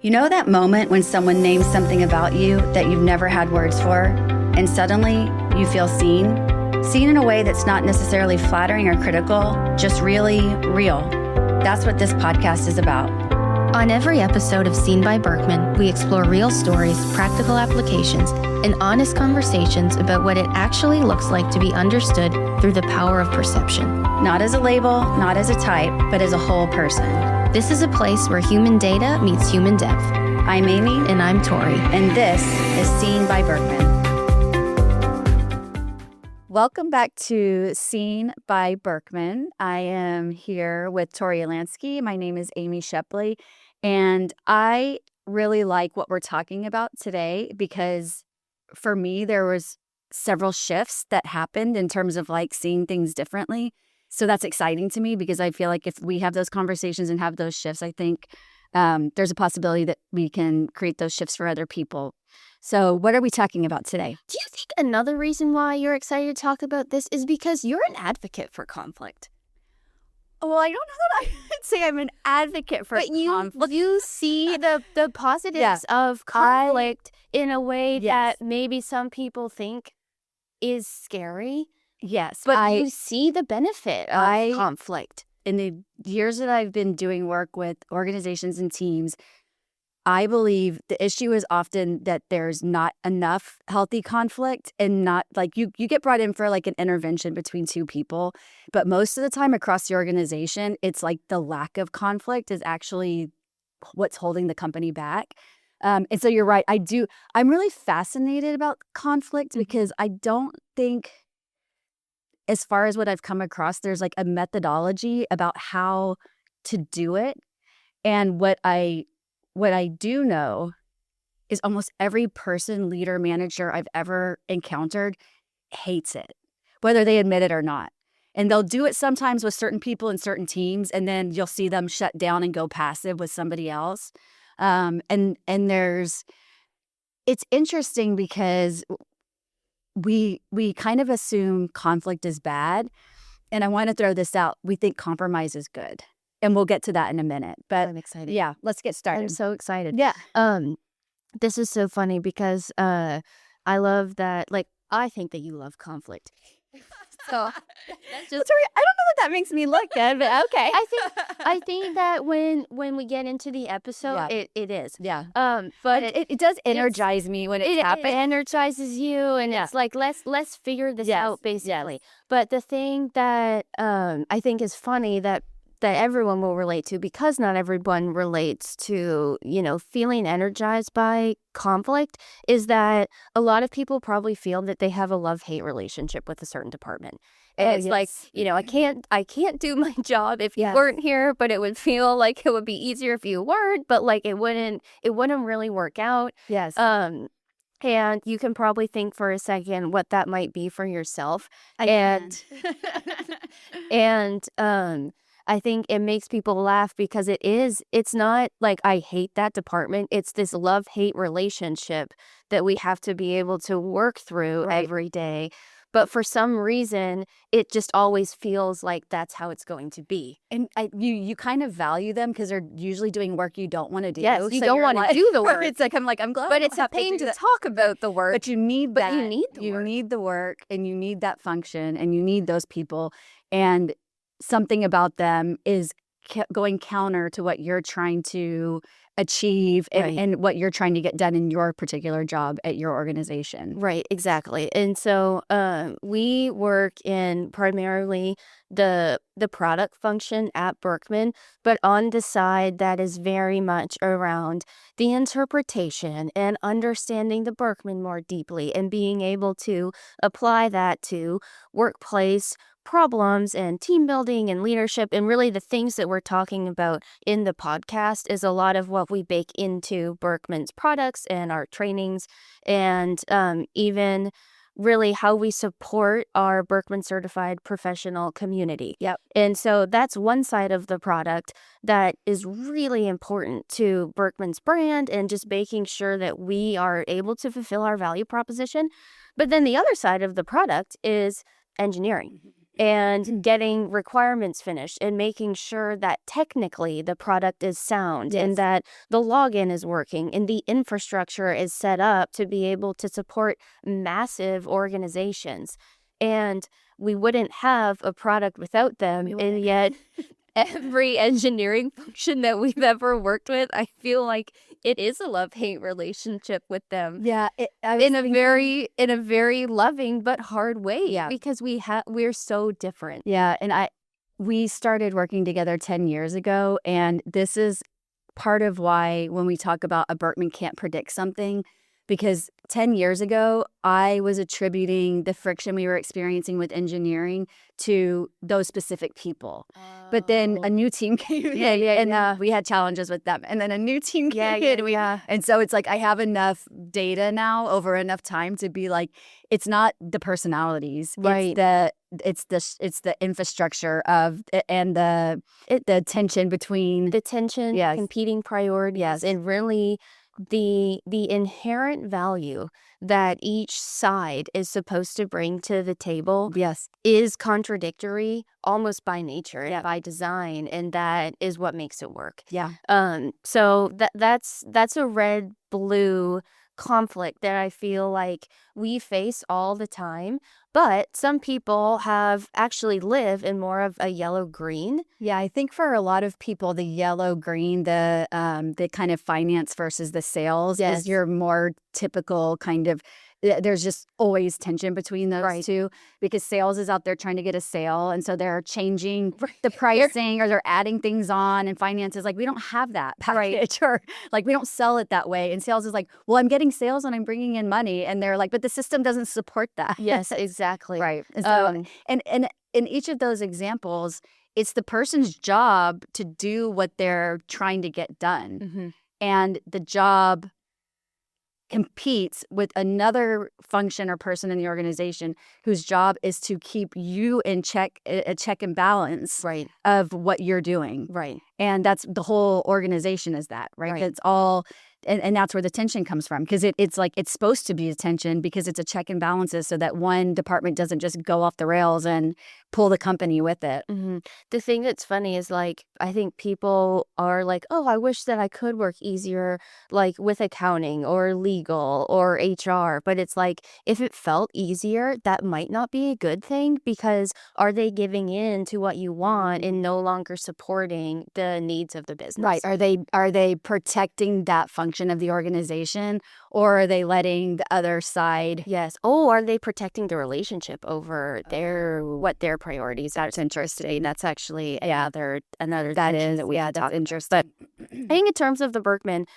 You know that moment when someone names something about you that you've never had words for, and suddenly you feel seen? Seen in a way that's not necessarily flattering or critical, just really real. That's what this podcast is about. On every episode of Seen by Berkman, we explore real stories, practical applications, and honest conversations about what it actually looks like to be understood through the power of perception. Not as a label, not as a type, but as a whole person. This is a place where human data meets human depth. I'm Amy. And I'm Torri. And this is Seen by Berkman. Welcome back to Seen by Berkman. I am here with Torri Lansky. My name is Amy Shepley, and I really like what we're talking about today because for me, there was several shifts that happened in terms of like seeing things differently. So that's exciting to me because I feel like if we have those conversations and have those shifts, I think there's a possibility that we can create those shifts for other people. So what are we talking about today? Do you think another reason why you're excited to talk about this is because you're an advocate for conflict? Well, I don't know that I would say I'm an advocate for conflict. But you see the positives of conflict in a way that maybe some people think is scary. Yes. But you see the benefit of conflict. In the years that I've been doing work with organizations and teams, I believe the issue is often that there's not enough healthy conflict and not like you get brought in for like an intervention between two people. But most of the time across the organization, it's like the lack of conflict is actually what's holding the company back. And so you're right. I'm really fascinated about conflict because I don't think, as far as what I've come across, there's like a methodology about how to do it. And what I do know is almost every person, leader, manager I've ever encountered hates it, whether they admit it or not. And they'll do it sometimes with certain people and certain teams, and then you'll see them shut down and go passive with somebody else. It's interesting because we kind of assume conflict is bad. And I want to throw this out. We think compromise is good. And we'll get to that in a minute. But I'm excited. Yeah, let's get started. I'm so excited. Yeah. This is so funny because I love that, like, I think that you love conflict. So that's just, sorry, I don't know that makes me look good, but okay. I think that when we get into the episode, it is. Yeah. But it does energize me when it happens. It energizes you, and it's like let's figure this out basically. Yes. But the thing that I think is funny that everyone will relate to, because not everyone relates to, feeling energized by conflict, is that a lot of people probably feel that they have a love-hate relationship with a certain department. And it's like, I can't do my job if you weren't here, but it would feel like it would be easier if you weren't, but like it wouldn't really work out. Yes. And you can probably think for a second what that might be for yourself. I think it makes people laugh because it's not like I hate that department. It's this love-hate relationship that we have to be able to work through every day. But for some reason, it just always feels like that's how it's going to be. And you kind of value them because they're usually doing work you don't want to do. Yes, you don't want to do the work. It's like, I'm glad. But it's a pain to talk about the work. But you need that. You need the work. You need the work, and you need that function, and you need those people. And something about them is going counter to what you're trying to achieve and what you're trying to get done in your particular job at your organization. Right, exactly. And so we work in primarily the product function at Berkman, but on the side that is very much around the interpretation and understanding the Berkman more deeply and being able to apply that to workplace problems and team building and leadership. And really the things that we're talking about in the podcast is a lot of what we bake into Berkman's products and our trainings, and even really how we support our Berkman certified professional community. Yep. And so that's one side of the product that is really important to Berkman's brand and just making sure that we are able to fulfill our value proposition. But then the other side of the product is engineering. and getting requirements finished and making sure that technically the product is sound and that the login is working and the infrastructure is set up to be able to support massive organizations. And we wouldn't have a product without them. And yet every engineering function that we've ever worked with, I feel like it is a love-hate relationship with them. Yeah, in a very loving but hard way. Yeah, because we're so different. Yeah, and we started working together 10 years ago, and this is part of why when we talk about a Berkman can't predict something, because 10 years ago, I was attributing the friction we were experiencing with engineering to those specific people. But then a new team came in, and we had challenges with them. And then a new team came in. And so it's like I have enough data now over enough time to be like, it's not the personalities. Right. It's the infrastructure of and the tension between competing priorities, and really the inherent value that each side is supposed to bring to the table is contradictory almost by nature and by design, and that is what makes it work. So that's a red blue conflict that I feel like we face all the time, but some people have actually live in more of a yellow green. Yeah, I think for a lot of people, the yellow green, the kind of finance versus the sales is your more typical kind of. There's just always tension between those two, because sales is out there trying to get a sale, and so they're changing the pricing or they're adding things on, and finance is like, we don't have that package, or like we don't sell it that way, and sales is like, well, I'm getting sales and I'm bringing in money, and they're like, but the system doesn't support that. Yes, exactly. Right. And so and in each of those examples, it's the person's job to do what they're trying to get done, and the job competes with another function or person in the organization whose job is to keep you in check, a check and balance of what you're doing. And that's the whole organization is that, right? It's all, and that's where the tension comes from, because it's like it's supposed to be a tension because it's a check and balances so that one department doesn't just go off the rails and pull the company with it. The thing that's funny is, like, I think people are like, oh, I wish that I could work easier, like with accounting or legal or HR. But it's like, if it felt easier, that might not be a good thing, because are they giving in to what you want and no longer supporting the needs of the business? Right. Are they protecting that function of the organization, or are they letting the other side? Yes. Oh, are they protecting the relationship over what their priorities? That's interesting. That's actually another that is that we that's interesting. I think in terms of the Berkman,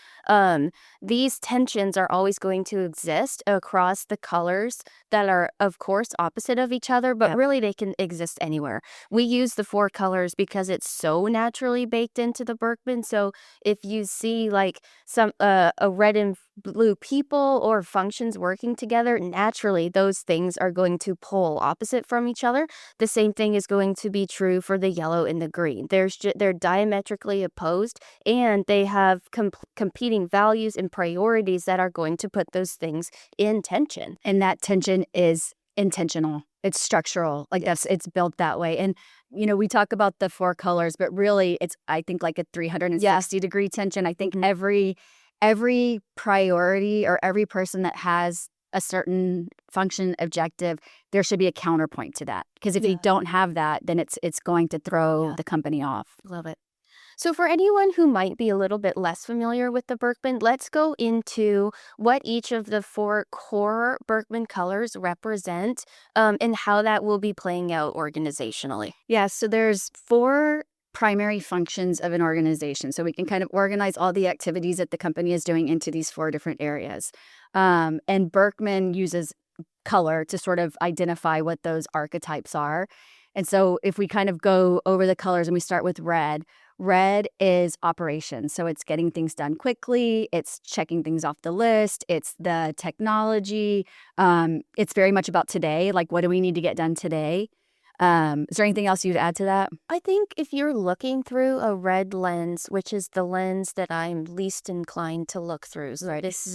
these tensions are always going to exist across the colors that are, of course, opposite of each other, but really they can exist anywhere. We use the 4 colors because it's so naturally baked into the Berkman. So if you see like some a red and blue people or functions working together, naturally those things are going to pull opposite from each other. The same thing is going to be true for the yellow and the green. They're diametrically opposed, and they have competing values and priorities that are going to put those things in tension. And that tension is intentional. It's structural. Like it's built that way. And we talk about the 4 colors, but really it's, I think, like a 360 degree tension. I think every priority or every person that has a certain function objective, there should be a counterpoint to that. Because if you don't have that, then it's going to throw the company off. Love it. So for anyone who might be a little bit less familiar with the Berkman, let's go into what each of the 4 core Berkman colors represent, and how that will be playing out organizationally. Yeah, so there's 4 primary functions of an organization. So we can kind of organize all the activities that the company is doing into these 4 different areas. And Berkman uses color to sort of identify what those archetypes are. And so if we kind of go over the colors and we start with red is operations. So it's getting things done quickly. It's checking things off the list. It's the technology. It's very much about today. Like, what do we need to get done today? Is there anything else you'd add to that? I think if you're looking through a red lens, which is the lens that I'm least inclined to look through, so this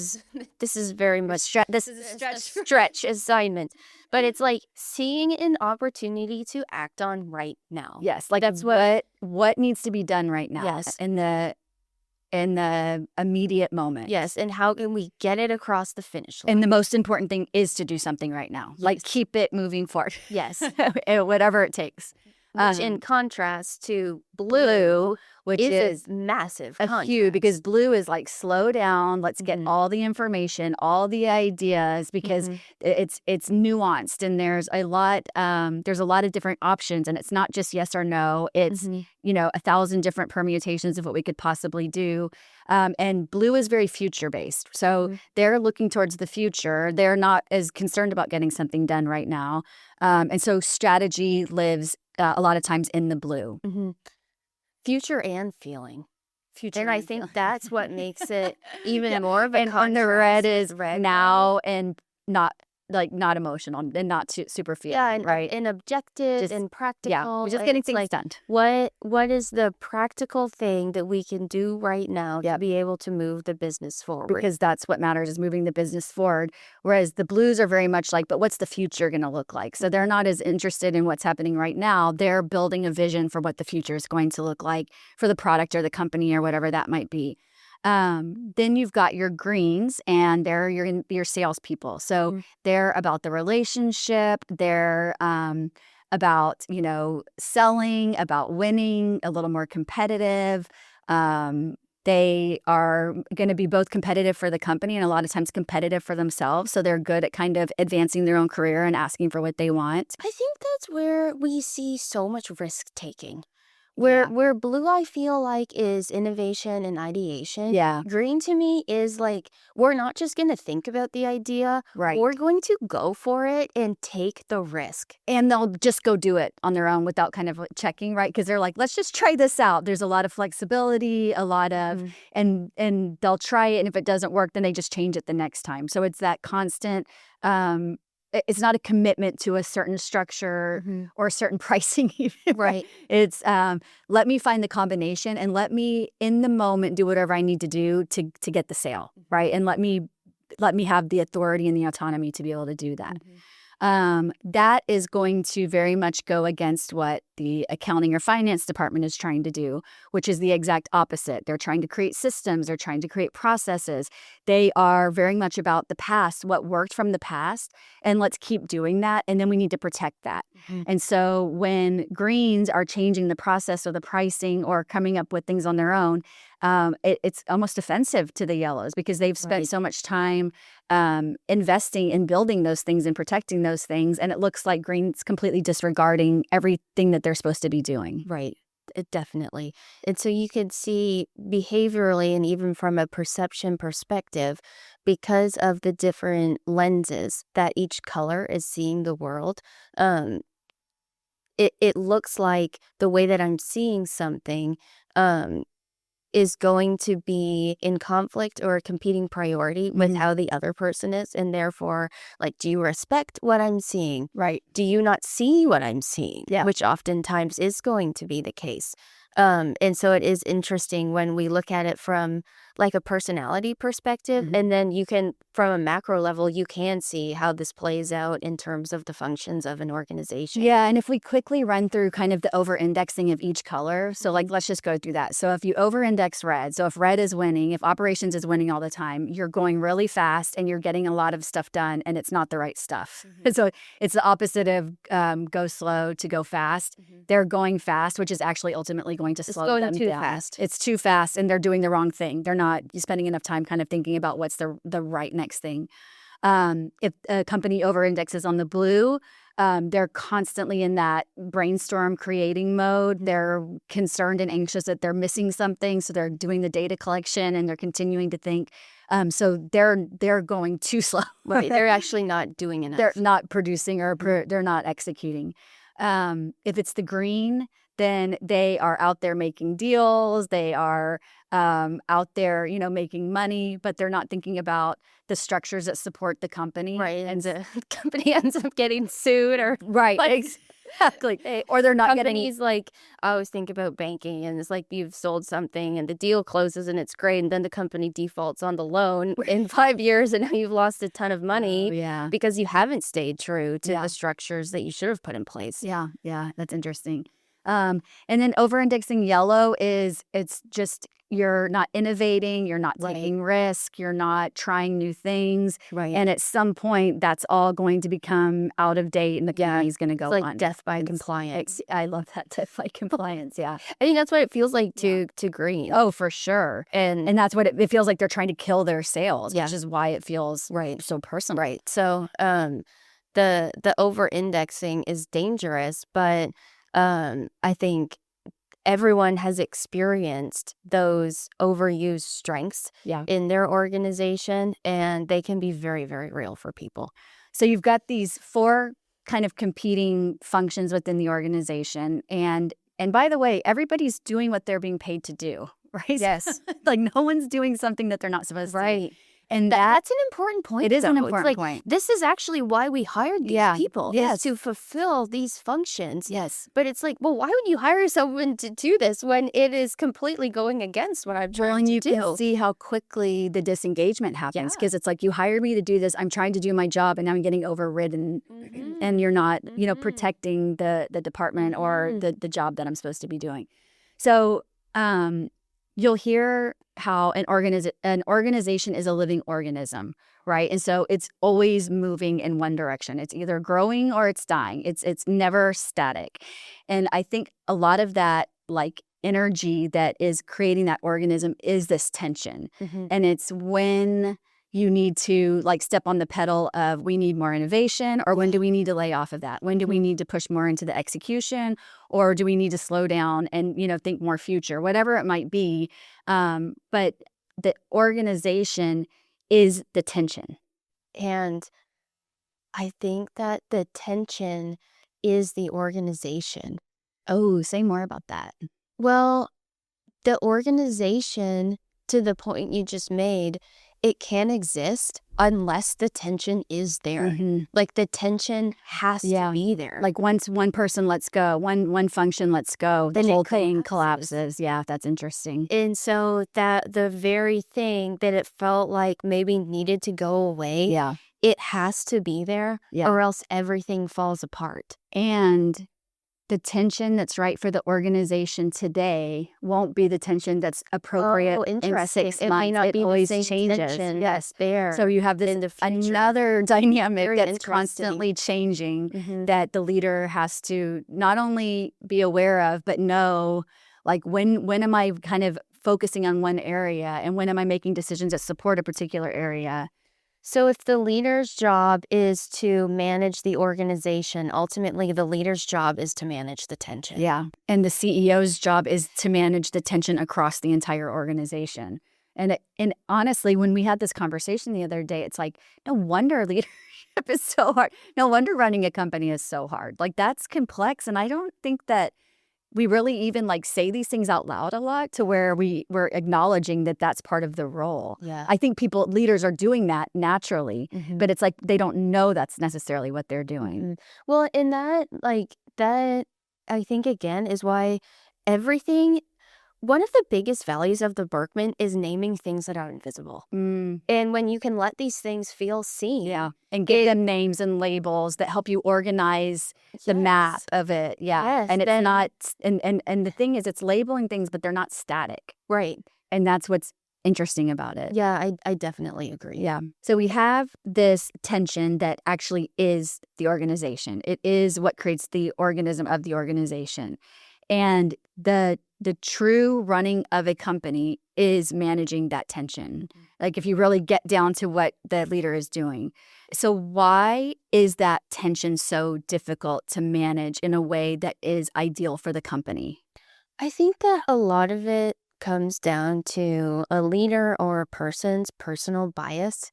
is very much This is a stretch assignment, but it's like seeing an opportunity to act on right now. Yes, like That's what needs to be done right now. Yes. In the immediate moment. Yes, and how can we get it across the finish line? And the most important thing is to do something right now. Yes. Like keep it moving forward. Yes. Whatever it takes. Which in contrast to blue, which is a massive a contrast. huge, because blue is like slow down, let's get all the information, all the ideas, because it's nuanced and there's a lot of different options, and it's not just yes or no. It's 1,000 different permutations of what we could possibly do. And blue is very future based. So they're looking towards the future. They're not as concerned about getting something done right now. And so strategy lives a lot of times in the blue. Future and feeling. Future and I think that's what makes it even more of a and contrast. the red is now and not emotional and not super feeling, and, right? And objective and practical. Yeah, we're just getting things done. What is the practical thing that we can do right now to be able to move the business forward? Because that's what matters, is moving the business forward. Whereas the blues are very much like, but what's the future going to look like? So they're not as interested in what's happening right now. They're building a vision for what the future is going to look like for the product or the company or whatever that might be. Then you've got your greens, and they're your salespeople. So they're about the relationship. They're about selling, about winning, a little more competitive. They are going to be both competitive for the company and a lot of times competitive for themselves. So they're good at kind of advancing their own career and asking for what they want. I think that's where we see so much risk taking. Where blue, I feel like, is innovation and ideation. Yeah. Green to me is like, we're not just going to think about the idea. Right. We're going to go for it and take the risk. And they'll just go do it on their own without kind of checking, right? Because they're like, let's just try this out. There's a lot of flexibility, a lot of, and they'll try it. And if it doesn't work, then they just change it the next time. So it's that constant, it's not a commitment to a certain structure or a certain pricing even. Right. It's let me find the combination and let me in the moment do whatever I need to do to get the sale, right? And let me have the authority and the autonomy to be able to do that. That is going to very much go against what the accounting or finance department is trying to do, which is the exact opposite. They're trying to create systems. They're trying to create processes. They are very much about the past, what worked from the past, and let's keep doing that. And then we need to protect that. And so when greens are changing the process or the pricing or coming up with things on their own, it's almost offensive to the yellows because they've spent so much time investing in building those things and protecting those things. And it looks like green's completely disregarding everything that they're supposed to be doing. Right. It definitely. And so you could see behaviorally and even from a perception perspective, because of the different lenses that each color is seeing the world, it looks like the way that I'm seeing something is going to be in conflict or a competing priority with how the other person is. And therefore, like, do you respect what I'm seeing? Right. Do you not see what I'm seeing? Yeah. Which oftentimes is going to be the case. And so it is interesting when we look at it from like a personality perspective, and then you can, from a macro level, you can see how this plays out in terms of the functions of an organization. Yeah, and if we quickly run through kind of the over-indexing of each color, so like let's just go through that. So if you over-index red, so if red is winning, if operations is winning all the time, you're going really fast and you're getting a lot of stuff done and it's not the right stuff. So it's the opposite of go slow to go fast. They're going fast, which is actually ultimately going to slow them down. It's going too fast. It's too fast and they're doing the wrong thing. They're not spending enough time kind of thinking about what's the right next thing. If a company over-indexes on the blue, they're constantly in that brainstorm creating mode. They're concerned and anxious that they're missing something, so they're doing the data collection and they're continuing to think. So they're going too slow. Right. They're actually not doing enough. They're not producing or they're not executing. If it's the green, then they are out there making deals. They are out there, making money, but they're not thinking about the structures that support the company. Right. And the company ends up getting sued or right. Exactly. Or they're not getting. Companies like, I always think about banking, and it's like you've sold something and the deal closes and it's great, and then the company defaults on the loan in 5 years, and now you've lost a ton of money Yeah. because you haven't stayed true to Yeah. the structures that you should have put in place. Yeah. Yeah. That's interesting. And then over-indexing yellow is it's just you're not innovating, you're not Right. taking risk, you're not trying new things. Right. And at some point, that's all going to become out of date, and the Yeah. company's going to go It's like on. death by compliance. I love that, death by compliance. Yeah. I think that's what it feels like to green. Oh, for sure. And that's what it feels like. They're trying to kill their sales, Yeah. which is why it feels Right. so personal. Right. So the over-indexing is dangerous, but I think everyone has experienced those overused strengths Yeah. in their organization, and they can be very, very real for people. So you've got these 4 kind of competing functions within the organization. And by the way, everybody's doing what they're being paid to do, right? Yes. Like no one's doing something that they're not supposed to. Right. And That's an important point. it is an though. It's important like, point. This is actually why we hired these Yeah. people, Yes. is to fulfill these functions. Yes. But it's like, well, why would you hire someone to do this when it is completely going against what I'm trying to You do? can see how quickly the disengagement happens, Yeah. because it's like you hired me to do this. I'm trying to do my job, and now I'm getting overridden, and you're not, protecting the department or the job that I'm supposed to be doing. So you'll hear how an organization is a living organism, right? And so it's always moving in one direction. It's either growing or it's dying. It's never static. And I think a lot of that, like, energy that is creating that organism is this tension. And it's when you need to, like, step on the pedal of we need more innovation, or when do we need to lay off of that? When do we need to push more into the execution, or do we need to slow down and, think more future, whatever it might be. But the organization is the tension. And I think that the tension is the organization. Oh, say more about that. Well, the organization, to the point you just made, it can't exist unless the tension is there. Like, the tension has to be there. Like, once one person lets go, one function lets go, the Then it whole thing collapses. Yeah, that's interesting. And so that the very thing that it felt like maybe needed to go away, it has to be there, or else everything falls apart. And the tension that's right for the organization today won't be the tension that's appropriate in 6 months. It might not be always the same changes. tension Yes. there. So you have this in the future. another dynamic Very that's interesting. constantly changing, that the leader has to not only be aware of, but know, like, when am I kind of focusing on one area, and when am I making decisions that support a particular area? So if the leader's job is to manage the organization, ultimately the leader's job is to manage the tension. Yeah. And the CEO's job is to manage the tension across the entire organization. And honestly, when we had this conversation the other day, it's like, no wonder leadership is so hard. No wonder running a company is so hard. Like, that's complex. And I don't think that we really even, like, say these things out loud a lot, to where we're acknowledging that that's part of the role. Yeah. I think leaders are doing that naturally, but it's like they don't know that's necessarily what they're doing. Well, in that, I think, again, is why one of the biggest values of the Berkman is naming things that are invisible. And when you can let these things feel seen. And give them names and labels that help you organize the map of it. And it's not, and the thing is, it's labeling things, but they're not static. Right. And that's what's interesting about it. Yeah, I definitely agree. Yeah. So we have this tension that actually is the organization. It is what creates the organism of the organization. And the true running of a company is managing that tension. Like, if you really get down to what the leader is doing. So why is that tension so difficult to manage in a way that is ideal for the company? I think that a lot of it comes down to a leader or a person's personal bias.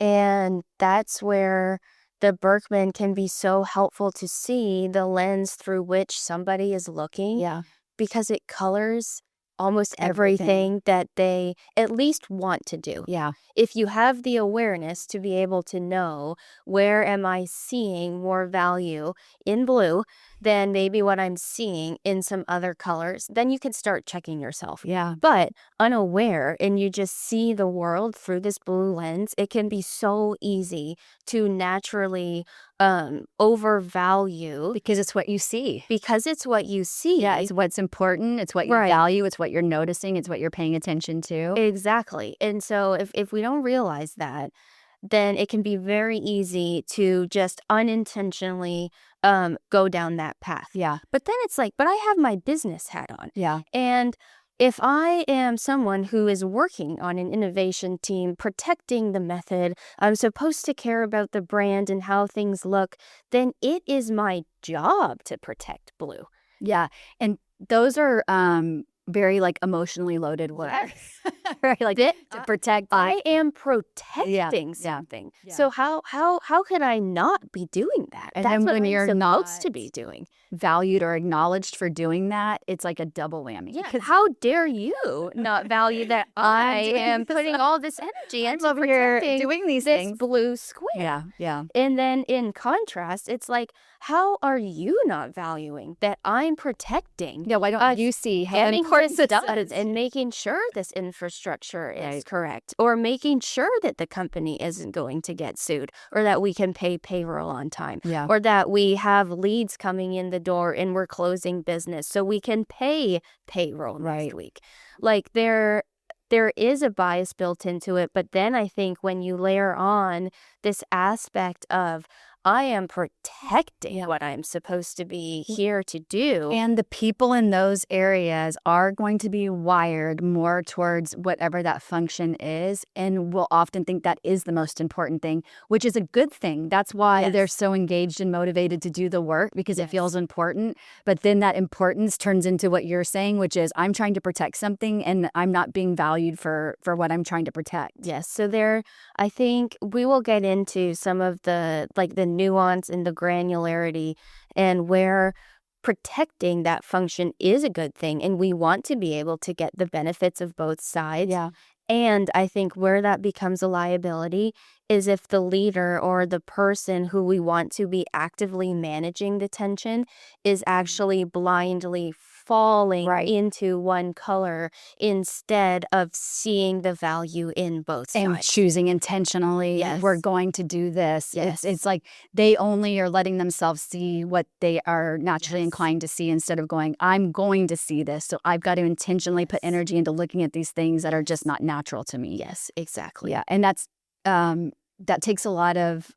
And that's where the Berkman can be so helpful to see the lens through which somebody is looking. Because it colors almost everything that they at least want to do. Yeah. If you have the awareness to be able to know where am I seeing more value in blue than maybe what I'm seeing in some other colors, then you can start checking yourself. Yeah. But unaware and you just see the world through this blue lens, it can be so easy to naturally overvalue Because it's what you see. because it's what you see. Yeah, it's what's important. It's what you Right. value. It's what you're noticing. It's what you're paying attention to. Exactly. And so if we don't realize that, then it can be very easy to just unintentionally go down that path. Yeah. But then it's like, but I have my business hat on. Yeah. And if I am someone who is working on an innovation team, protecting the method, I'm supposed to care about the brand and how things look, then it is my job to protect blue. Yeah. And those are very like emotionally loaded words. Right? Like That- to protect. I am protecting something. Yeah. So how could I not be doing that? And That's then what when I'm you're supposed not to be doing. valued or acknowledged for doing that, it's like a double whammy. Yeah, because how dare you not value that I am putting all this energy into over here protecting doing these this things. blue square. Yeah. Yeah. And then in contrast, it's like, how are you not valuing that I'm protecting? Yeah. Why don't you see how Getting important this it done is? and making sure this infrastructure is Right. correct, or making sure that the company isn't going to get sued, or that we can pay payroll on time, Yeah. or that we have leads coming in the door and we're closing business so we can pay payroll next week. Like there is a bias built into it, but then I think when you layer on this aspect of I am protecting what I'm supposed to be here to do. And the people in those areas are going to be wired more towards whatever that function is, and will often think that is the most important thing, which is a good thing. That's why they're so engaged and motivated to do the work, because it feels important. But then that importance turns into what you're saying, which is I'm trying to protect something and I'm not being valued for what I'm trying to protect. Yes. So I think we will get into some of the nuance and the granularity, and where protecting that function is a good thing and we want to be able to get the benefits of both sides. Yeah. And I think where that becomes a liability is if the leader or the person who we want to be actively managing the tension is actually blindly falling into one color instead of seeing the value in both sides. And choosing intentionally, we're going to do this. It's like they only are letting themselves see what they are naturally inclined to see, instead of going, I'm going to see this. So I've got to intentionally put energy into looking at these things that are just not natural to me. Yes, exactly. Yeah. And that's that takes a lot of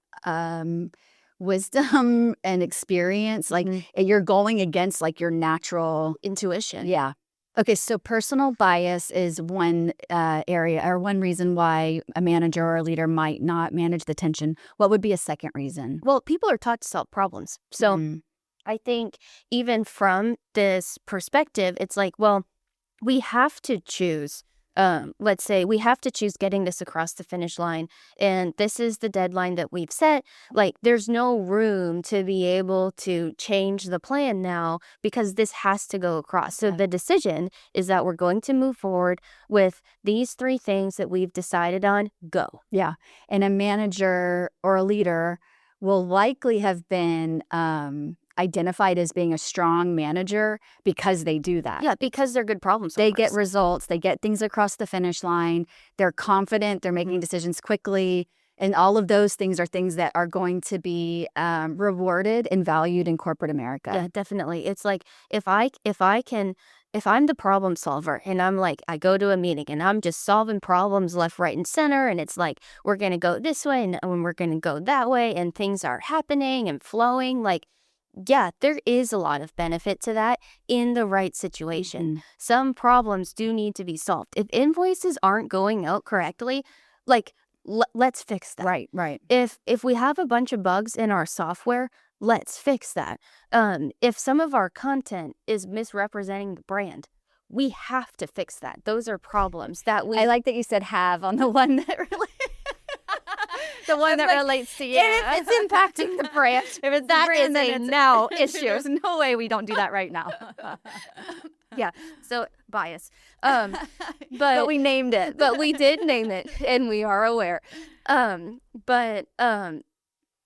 wisdom and experience. Like you're going against like your natural intuition. Yeah. Okay, so personal bias is one area or one reason why a manager or a leader might not manage the tension. What would be a second reason? Well, people are taught to solve problems. So I think even from this perspective, it's like, well, we have to choose. Let's say we have to choose getting this across the finish line, and this is the deadline that we've set. Like, there's no room to be able to change the plan now because this has to go across. So the decision is that we're going to move forward with these 3 things that we've decided on. Go. Yeah. And a manager or a leader will likely have been identified as being a strong manager because they do that. Yeah, because they're good problem solvers. They get results. They get things across the finish line. They're confident. They're making decisions quickly. And all of those things are things that are going to be rewarded and valued in corporate America. Yeah, definitely. It's like if I'm the problem solver and I'm like, I go to a meeting and I'm just solving problems left, right, and center, and it's like, we're going to go this way and we're going to go that way, and things are happening and flowing, like, yeah, there is a lot of benefit to that in the right situation. Some problems do need to be solved. If invoices aren't going out correctly, like, let's fix that. Right. If we have a bunch of bugs in our software, let's fix that. If some of our content is misrepresenting the brand, we have to fix that. Those are problems that we... I like that you said have on the one that really... The one that relates to you. If it's impacting the brand, if it's that is a now issue. There's no way we don't do that right now. Yeah. So bias. But we named it. But we did name it, and we are aware. But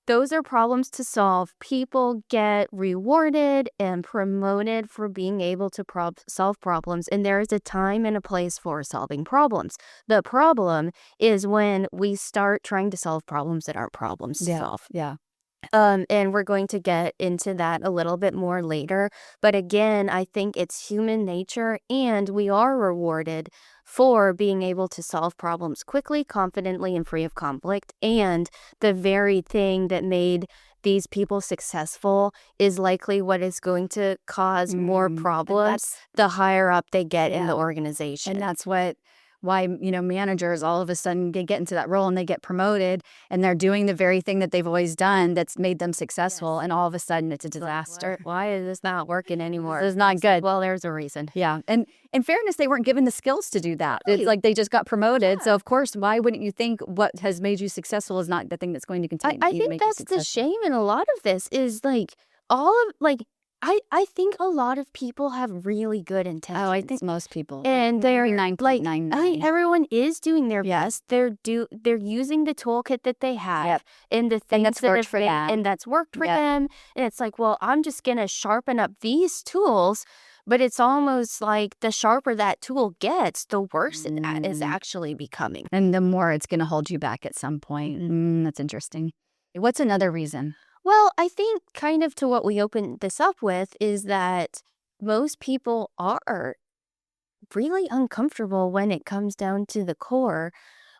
those are problems to solve. People get rewarded and promoted for being able to solve problems, and there is a time and a place for solving problems. The problem is when we start trying to solve problems that aren't problems to solve. Yeah. And we're going to get into that a little bit more later. But again, I think it's human nature, and we are rewarded for being able to solve problems quickly, confidently, and free of conflict. And the very thing that made these people successful is likely what is going to cause more problems the higher up they get in the organization. And that's why managers all of a sudden get into that role and they get promoted and they're doing the very thing that they've always done that's made them successful, and all of a sudden it's a disaster. Why is this not working anymore? It's not good. Well, there's a reason. Yeah. And in fairness, they weren't given the skills to do that. It's like they just got promoted. So of course, why wouldn't you think what has made you successful is not the thing that's going to continue? I think that's the shame in a lot of this is I think a lot of people have really good intentions. Oh, I think most people. And they're 9.99. everyone is doing their best. They're using the toolkit that they have and the things that's that worked for them. and that's worked for them. And it's like, well, I'm just gonna sharpen up these tools. But it's almost like the sharper that tool gets, the worse it is actually becoming. And the more it's going to hold you back at some point. That's interesting. What's another reason? Well, I think kind of to what we opened this up with is that most people are really uncomfortable when it comes down to the core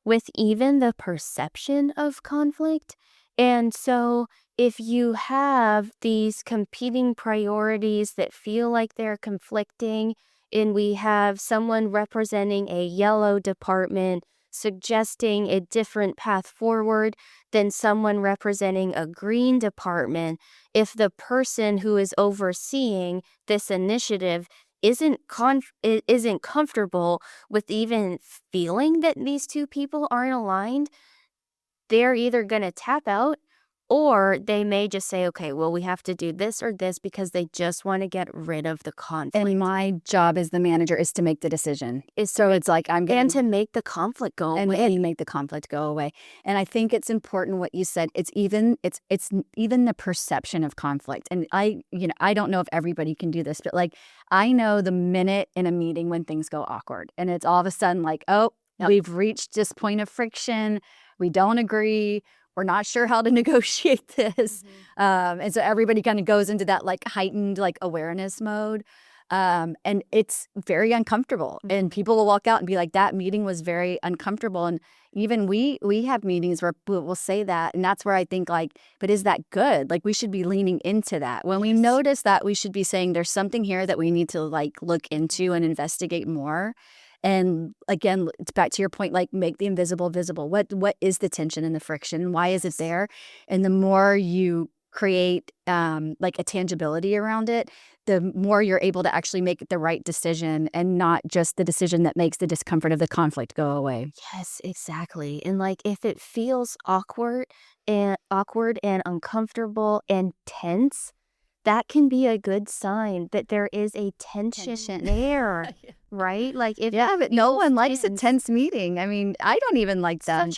with even the perception of conflict. And so if you have these competing priorities that feel like they're conflicting, and we have someone representing a yellow department suggesting a different path forward than someone representing a green department, if the person who is overseeing this initiative isn't comfortable with even feeling that these two people aren't aligned, they're either going to tap out, or they may just say, okay, well, we have to do this or this because they just want to get rid of the conflict. And my job as the manager is to make the decision. So it's like I'm getting... And to make the conflict go away. And make the conflict go away. And I think it's important what you said. It's even the perception of conflict. And I don't know if everybody can do this, but like I know the minute in a meeting when things go awkward and it's all of a sudden like, we've reached this point of friction. We don't agree. We're not sure how to negotiate this. And so everybody kind of goes into that like heightened like awareness mode. And it's very uncomfortable. And people will walk out and be like, that meeting was very uncomfortable. And even we have meetings where we'll say that. And that's where I think like, but is that good? Like we should be leaning into that. When we notice that, we should be saying there's something here that we need to like look into and investigate more. And again, it's back to your point, like make the invisible visible. What is the tension and the friction? Why is it there? And the more you create like a tangibility around it, the more you're able to actually make the right decision and not just the decision that makes the discomfort of the conflict go away. Yes, exactly. And like if it feels awkward and uncomfortable and tense, that can be a good sign that there is a tension there, right? Like if but no one likes a tense meeting. I mean, I don't even like that. Such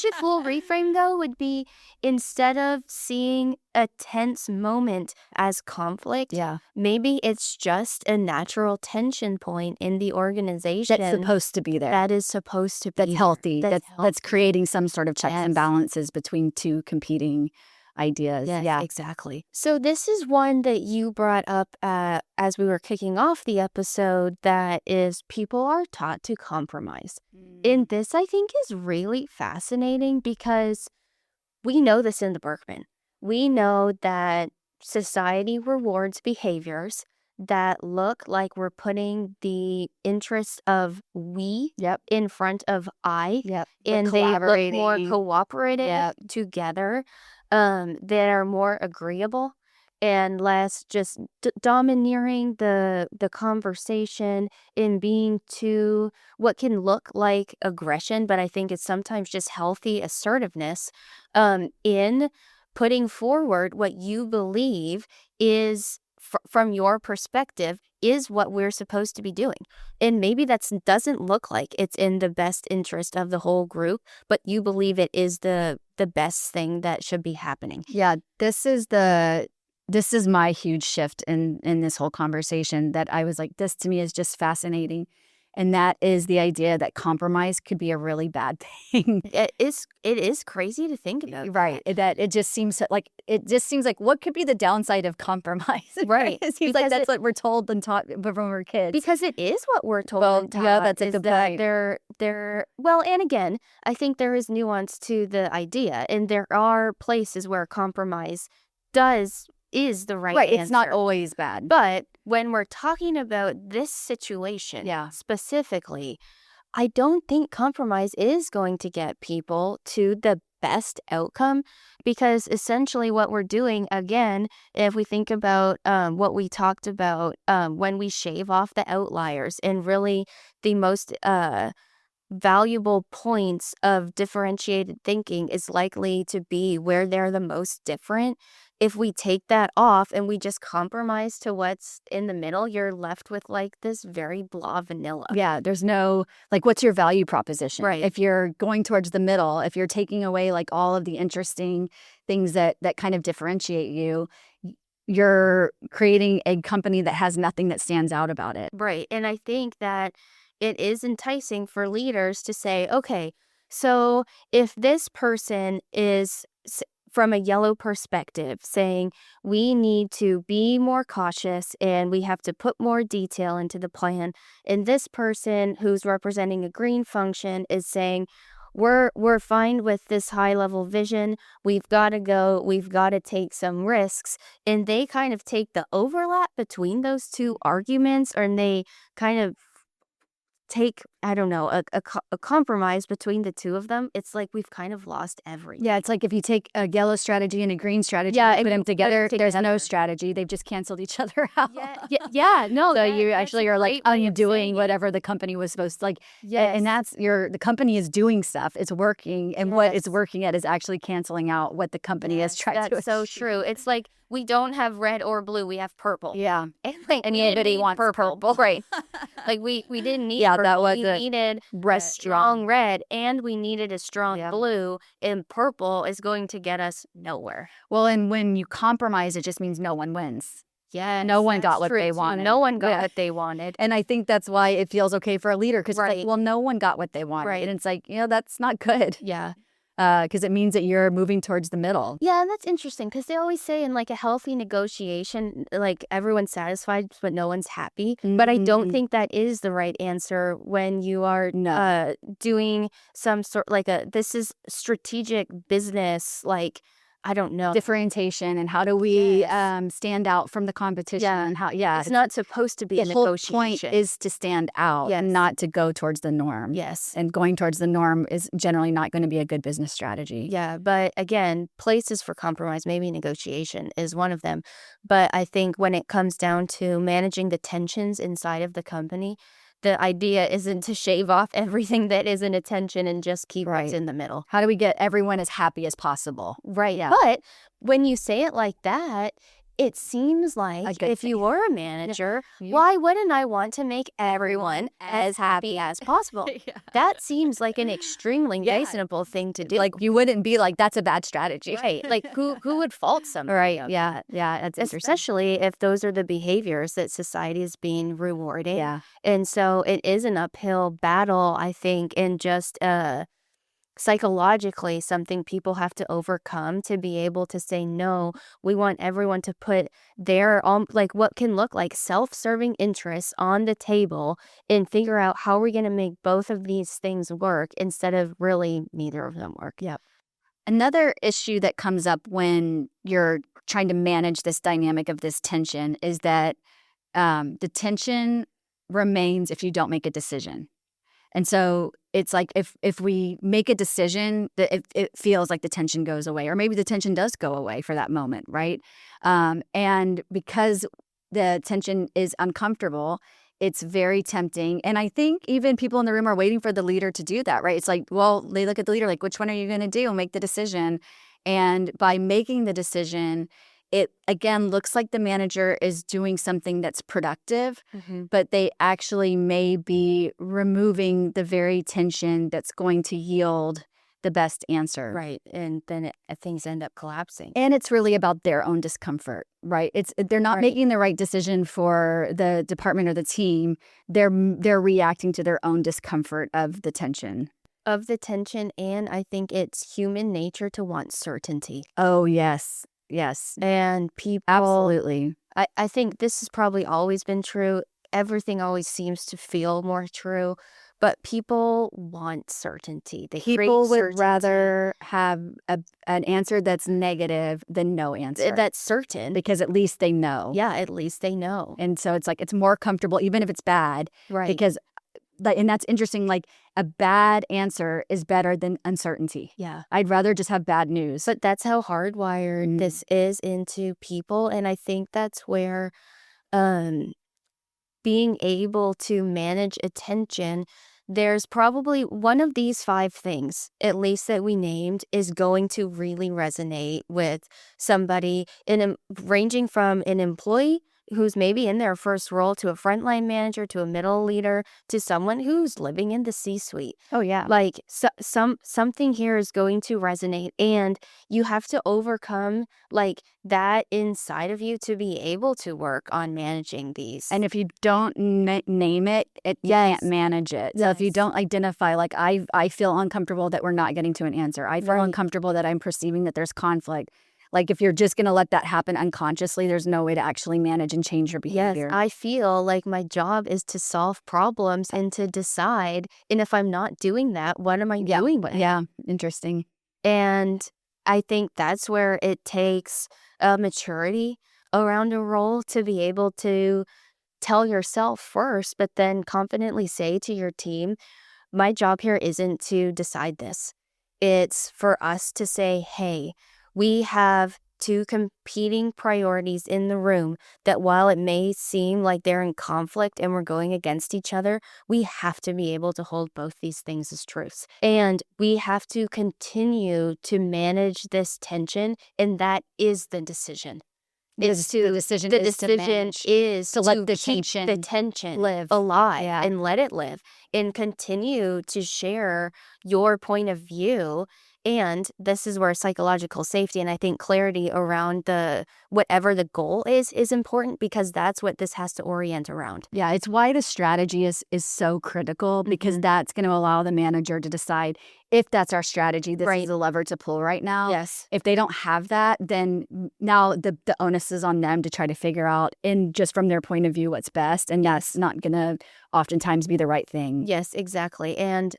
a full reframe though would be, instead of seeing a tense moment as conflict, maybe it's just a natural tension point in the organization that's supposed to be there. That is supposed to be that's healthy. That's creating some sort of checks and balances between two competing ideas. Yes, exactly. So this is one that you brought up as we were kicking off the episode, that is people are taught to compromise. And this I think is really fascinating because we know this in the Berkman. We know that society rewards behaviors that look like we're putting the interest of we in front of I. And they look more cooperative together. That are more agreeable and less just domineering the conversation in being to what can look like aggression, but I think it's sometimes just healthy assertiveness in putting forward what you believe is from your perspective is what we're supposed to be doing. And maybe that doesn't look like it's in the best interest of the whole group, but you believe it is the best thing that should be happening. Yeah, this is my huge shift in this whole conversation, that I was like, this to me is just fascinating. And that is the idea that compromise could be a really bad thing. It is crazy to think about. Right. That it just seems like what could be the downside of compromise? Right. It seems like that's what we're told and taught when we're kids. Because it is what we're told and taught. Yeah, that's a good point. They're well, and again, I think there is nuance to the idea, and there are places where compromise is the right answer. It's not always bad. But when we're talking about this situation specifically, I don't think compromise is going to get people to the best outcome, because essentially what we're doing, again, if we think about what we talked about when we shave off the outliers, and really the most valuable points of differentiated thinking is likely to be where they're the most different. If we take that off and we just compromise to what's in the middle, you're left with like this very blah vanilla. Yeah, there's no, like, what's your value proposition? Right. If you're going towards the middle, if you're taking away like all of the interesting things that kind of differentiate you, you're creating a company that has nothing that stands out about it. Right. And I think that it is enticing for leaders to say, okay, so if this person is from a yellow perspective, saying we need to be more cautious and we have to put more detail into the plan, and this person who's representing a green function is saying we're fine with this high level vision, we've got to take some risks, and they kind of take the overlap between those two arguments, and they kind of take, I don't know, a compromise between the two of them. It's like we've kind of lost everything. Yeah, it's like if you take a yellow strategy and a green strategy, and put them together, there's no strategy. They've just canceled each other out. No. So you actually are like undoing whatever the company was supposed to, like. Yes. And that's the company is doing stuff. It's working, and what it's working at is actually canceling out what the company is trying to. That's so true. It's like we don't have red or blue. We have purple. Yeah. And like anybody wants purple. Right. Like we didn't need purple. That was we needed strong red, and we needed a strong blue, and purple is going to get us nowhere. Well, and when you compromise, it just means no one wins. Yeah, no one got what they wanted. No one got what they wanted. And I think that's why it feels okay for a leader, because it's like, well, no one got what they wanted. Right. And it's like, that's not good. Yeah. Because it means that you're moving towards the middle. Yeah, and that's interesting, because they always say in like a healthy negotiation, like everyone's satisfied but no one's happy. But I don't think that is the right answer when you are doing some sort this is strategic business, like, I don't know. Differentiation, and how do we stand out from the competition? Yeah. And how, it's not supposed to be a negotiation. The whole point is to stand out and not to go towards the norm. Yes. And going towards the norm is generally not going to be a good business strategy. Yeah, but again, places for compromise, maybe negotiation is one of them. But I think when it comes down to managing the tensions inside of the company, the idea isn't to shave off everything that isn't attention and just keep what's in the middle. How do we get everyone as happy as possible? Right. Yeah. But when you say it like that, it seems like if you were a manager, why wouldn't I want to make everyone as happy as possible? That seems like an extremely reasonable thing to do. Like, you wouldn't be like, that's a bad strategy. Right. Like, who would fault somebody? Right. Yeah. That's especially if those are the behaviors that society is being rewarded. Yeah. And so it is an uphill battle, I think, and just psychologically something people have to overcome to be able to say, no, we want everyone to put their like what can look like self-serving interests on the table and figure out how we're going to make both of these things work instead of really neither of them work. Yep. Another issue that comes up when you're trying to manage this dynamic of this tension is that the tension remains if you don't make a decision. And so it's like if we make a decision, that it feels like the tension goes away, or maybe the tension does go away for that moment, right? And because the tension is uncomfortable, it's very tempting. And I think even people in the room are waiting for the leader to do that, right? It's like, well, they look at the leader like, which one are you going to do? Make the decision. And by making the decision, it again looks like the manager is doing something that's productive, but they actually may be removing the very tension that's going to yield the best answer. Right. And then things end up collapsing. And it's really about their own discomfort, right? They're not making the right decision for the department or the team. They're reacting to their own discomfort of the tension. And I think it's human nature to want certainty. Oh, yes. Yes. And people... Absolutely. I think this has probably always been true. Everything always seems to feel more true. But people want certainty. People would rather have an answer that's negative than no answer. That's certain. Because at least they know. Yeah, at least they know. And so it's like it's more comfortable, even if it's bad. Right. Because, and that's interesting, like a bad answer is better than uncertainty. Yeah. I'd rather just have bad news. But that's how hardwired this is into people. And I think that's where being able to manage attention, there's probably one of these 5 things, at least that we named, is going to really resonate with somebody ranging from an employee who's maybe in their first role to a frontline manager to a middle leader to someone who's living in the C-suite. Oh, yeah. Like something here is going to resonate, and you have to overcome like that inside of you to be able to work on managing these. And if you don't name it, you can't manage it. So if you don't identify, like I feel uncomfortable that we're not getting to an answer. I feel uncomfortable that I'm perceiving that there's conflict. Like if you're just going to let that happen unconsciously, there's no way to actually manage and change your behavior. Yes, I feel like my job is to solve problems and to decide. And if I'm not doing that, what am I doing with it? Yeah, interesting. And I think that's where it takes maturity around a role to be able to tell yourself first, but then confidently say to your team, my job here isn't to decide this. It's for us to say, hey, we have 2 competing priorities in the room that while it may seem like they're in conflict and we're going against each other, we have to be able to hold both these things as truths. And we have to continue to manage this tension, and that is the decision. The decision is to let the tension live alive and let it live and continue to share your point of view. And this is where psychological safety and I think clarity around whatever the goal is important, because that's what this has to orient around. Yeah, it's why the strategy is so critical, because that's going to allow the manager to decide if that's our strategy, this is a lever to pull right now. Yes. If they don't have that, then now the onus is on them to try to figure out, and just from their point of view, what's best. And that's not going to oftentimes be the right thing. Yes, exactly. And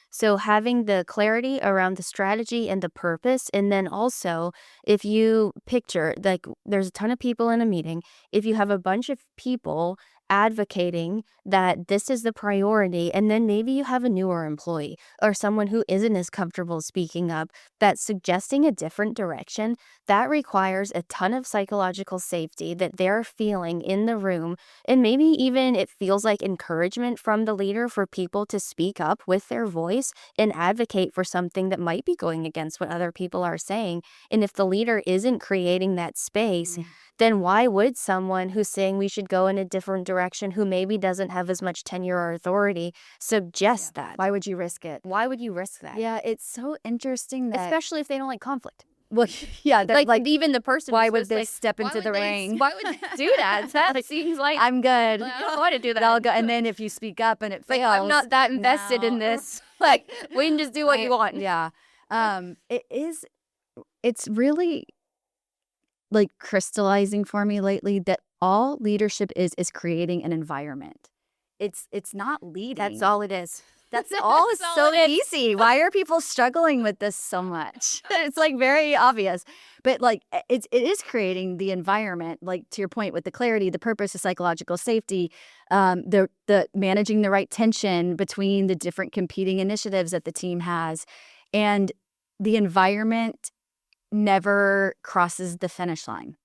so having the clarity around the strategy and the purpose, and then also if you picture, like there's a ton of people in a meeting, if you have a bunch of people advocating that this is the priority, and then maybe you have a newer employee or someone who isn't as comfortable speaking up, that's suggesting a different direction, that requires a ton of psychological safety that they're feeling in the room. And maybe even it feels like encouragement from the leader for people to speak up with their voice and advocate for something that might be going against what other people are saying. And if the leader isn't creating that space, then why would someone who's saying we should go in a different direction, who maybe doesn't have as much tenure or authority, suggest that? Why would you risk it? Why would you risk that? Yeah, it's so interesting that... Especially if they don't like conflict. Well, yeah, like even the person. Why would they step into the ring? Why would they do that? That seems like I'm good. I don't want to do that. I'll go. And then if you speak up and it fails, I'm not that invested in this. Like we can just do what you want. Yeah. It's really like crystallizing for me lately that all leadership is creating an environment. It's not leading. That's all it is. That's all. It's so easy. Why are people struggling with this so much? It's like very obvious, but like it is creating the environment. Like to your point with the clarity, the purpose, the psychological safety, the managing the right tension between the different competing initiatives that the team has, and the environment never crosses the finish line.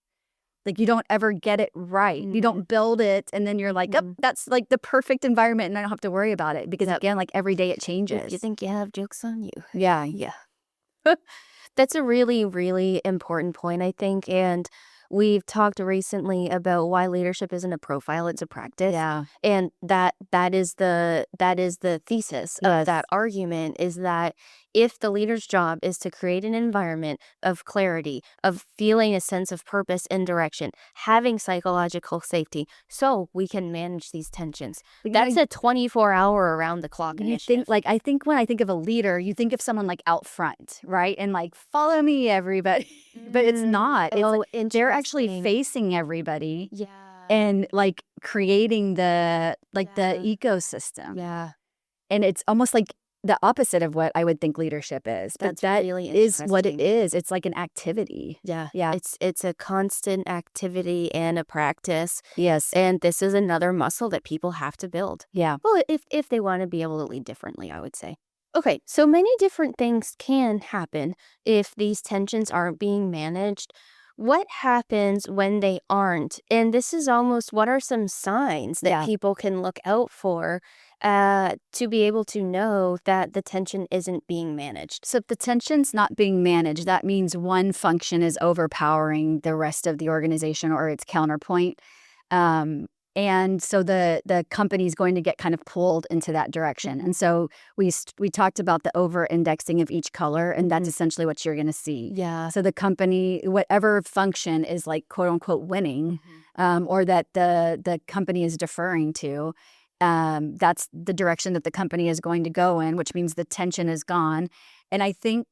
Like you don't ever get it right. You don't build it and then you're like, oh, that's like the perfect environment and I don't have to worry about it, because again, like every day it changes. You think you have jokes on you. Yeah. That's a really, really important point, I think. And we've talked recently about why leadership isn't a profile, it's a practice. Yeah. And that is the thesis of that Yes. argument, is that if the leader's job is to create an environment of clarity, of feeling a sense of purpose and direction, having psychological safety, so we can manage these tensions. But, That's a 24-hour around the clock you initiative. think, like, I think when I think of a leader, you think of someone like out front, right? And like, follow me, everybody. But it's not. It's Oh, like they're actually interesting. facing everybody Yeah. and like creating the Yeah. ecosystem. Yeah. And it's almost like the opposite of what I would think leadership is. But That's that really is what it interesting. is. It's like an activity. Yeah. Yeah. It's a constant activity and a practice. Yes. And this is another muscle that people have to build. Yeah. Well, if they want to be able to lead differently, I would say. Okay, so many different things can happen if these tensions aren't being managed. What happens when they aren't? And this is almost, what are some signs that Yeah. people can look out for to be able to know that the tension isn't being managed? So if the tension's not being managed, that means one function is overpowering the rest of the organization or its counterpoint. And so the company's going to get kind of pulled into that direction. And so we talked about the over-indexing of each color, and that's essentially what you're going to see. Yeah. So the company, whatever function is like quote unquote winning, or that the company is deferring to, that's the direction that the company is going to go in, which means the tension is gone. And I think,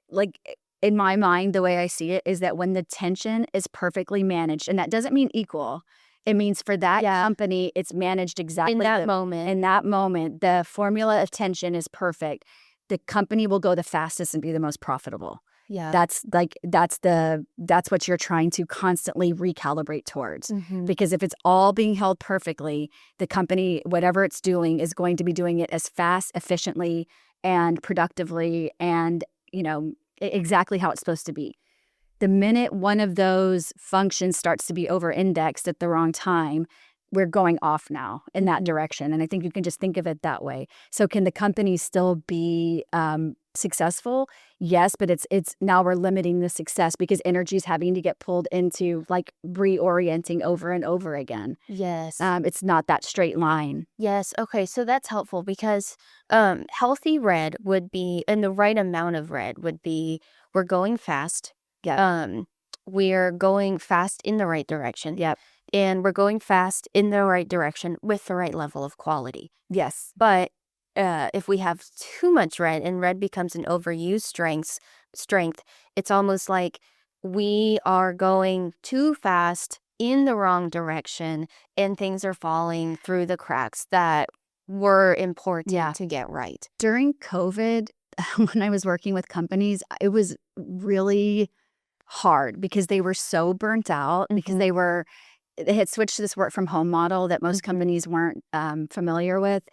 like, in my mind, the way I see it is that when the tension is perfectly managed, and that doesn't mean equal, it means for that company, it's managed exactly In that moment. In that moment, the formula of tension is perfect. The company will go the fastest and be the most profitable. Yeah. That's what you're trying to constantly recalibrate towards. Because if it's all being held perfectly, the company, whatever it's doing, is going to be doing it as fast, efficiently, and productively, and exactly how it's supposed to be. The minute one of those functions starts to be over-indexed at the wrong time, we're going off now in that direction. And I think you can just think of it that way. So can the company still be successful? Yes, but it's now we're limiting the success because energy is having to get pulled into like reorienting over and over again. Yes. It's not that straight line. Yes. Okay. So that's helpful because healthy red would be, and the right amount of red would be, we're going fast. Yeah. We're going fast in the right direction. Yep. And we're going fast in the right direction with the right level of quality. Yes. But if we have too much red and red becomes an overused strength, it's almost like we are going too fast in the wrong direction and things are falling through the cracks that were important to get right. During COVID, when I was working with companies, it was really hard because they were so burnt out because they had switched to this work from home model that most companies weren't familiar with.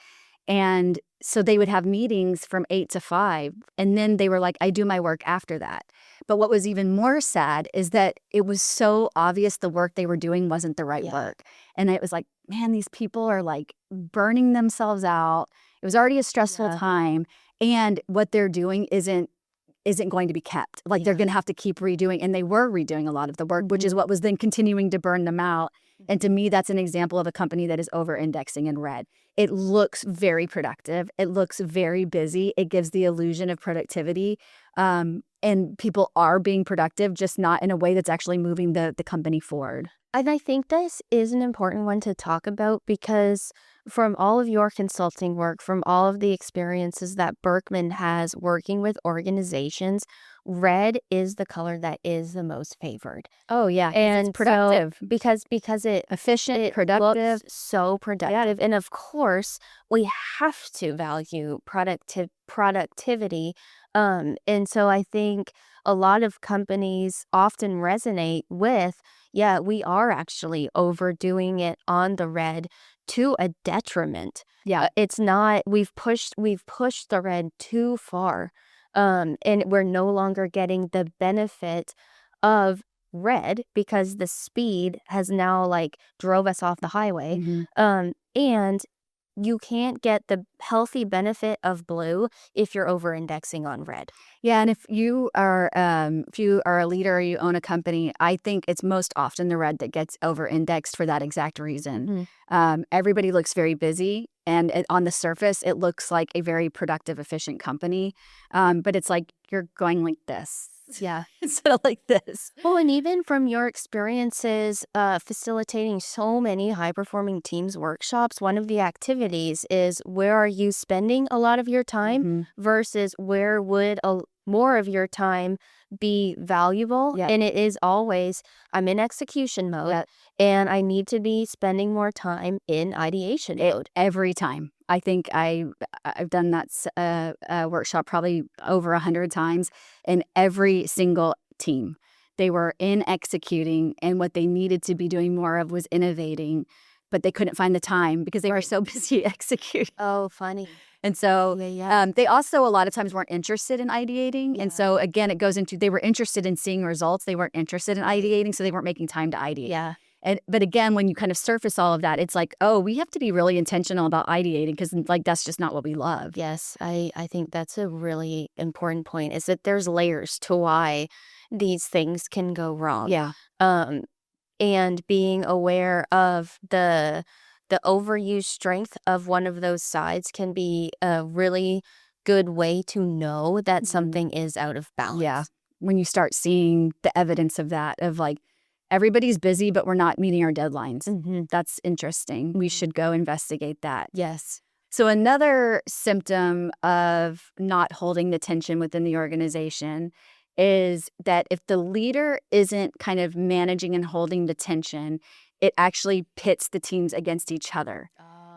And so they would have meetings from 8 to 5. And then they were like, I do my work after that. But what was even more sad is that it was so obvious the work they were doing wasn't the right work. And it was like, man, these people are like burning themselves out. It was already a stressful time. And what they're doing isn't going to be kept. Like they're going to have to keep redoing. And they were redoing a lot of the work, which is what was then continuing to burn them out. And to me, that's an example of a company that is over-indexing in red. It looks very productive. It looks very busy. It gives the illusion of productivity. And people are being productive, just not in a way that's actually moving the company forward. And I think this is an important one to talk about because from all of your consulting work, from all of the experiences that Berkman has working with organizations, red is the color that is the most favored. Oh, yeah. And it's productive. So, because it Efficient, productive. looks so productive. And of course, we have to value productivity. And so I think a lot of companies often resonate with, yeah, we are actually overdoing it on the red to a detriment. Yeah. It's not, we've pushed the red too far. And we're no longer getting the benefit of red because the speed has now like drove us off the highway. And you can't get the healthy benefit of blue if you're over-indexing on red. Yeah, and if you are a leader or you own a company, I think it's most often the red that gets over-indexed for that exact reason. Everybody looks very busy, and on the surface, it looks like a very productive, efficient company. But it's like you're going like this. Yeah. Instead of like this. Well, and even from your experiences facilitating so many high-performing teams workshops, one of the activities is where are you spending a lot of your time versus where would more of your time be valuable. Yeah. And it is always, I'm in execution mode and I need to be spending more time in ideation mode. Every time. I think I've done that workshop probably over 100 times, and every single team, they were in executing, and what they needed to be doing more of was innovating, but they couldn't find the time because they were so busy executing. Oh, funny. And so they also a lot of times weren't interested in ideating. And so again, it goes into they were interested in seeing results. They weren't interested in ideating, so they weren't making time to ideate. Yeah. But again, when you kind of surface all of that, it's like, oh, we have to be really intentional about ideating because like that's just not what we love. Yes, I think that's a really important point, is that there's layers to why these things can go wrong. Yeah. And being aware of the overused strength of one of those sides can be a really good way to know that something is out of balance. Yeah. When you start seeing the evidence of that, of like, everybody's busy, but we're not meeting our deadlines. That's interesting. We should go investigate that. Yes. So another symptom of not holding the tension within the organization is that if the leader isn't kind of managing and holding the tension, it actually pits the teams against each other.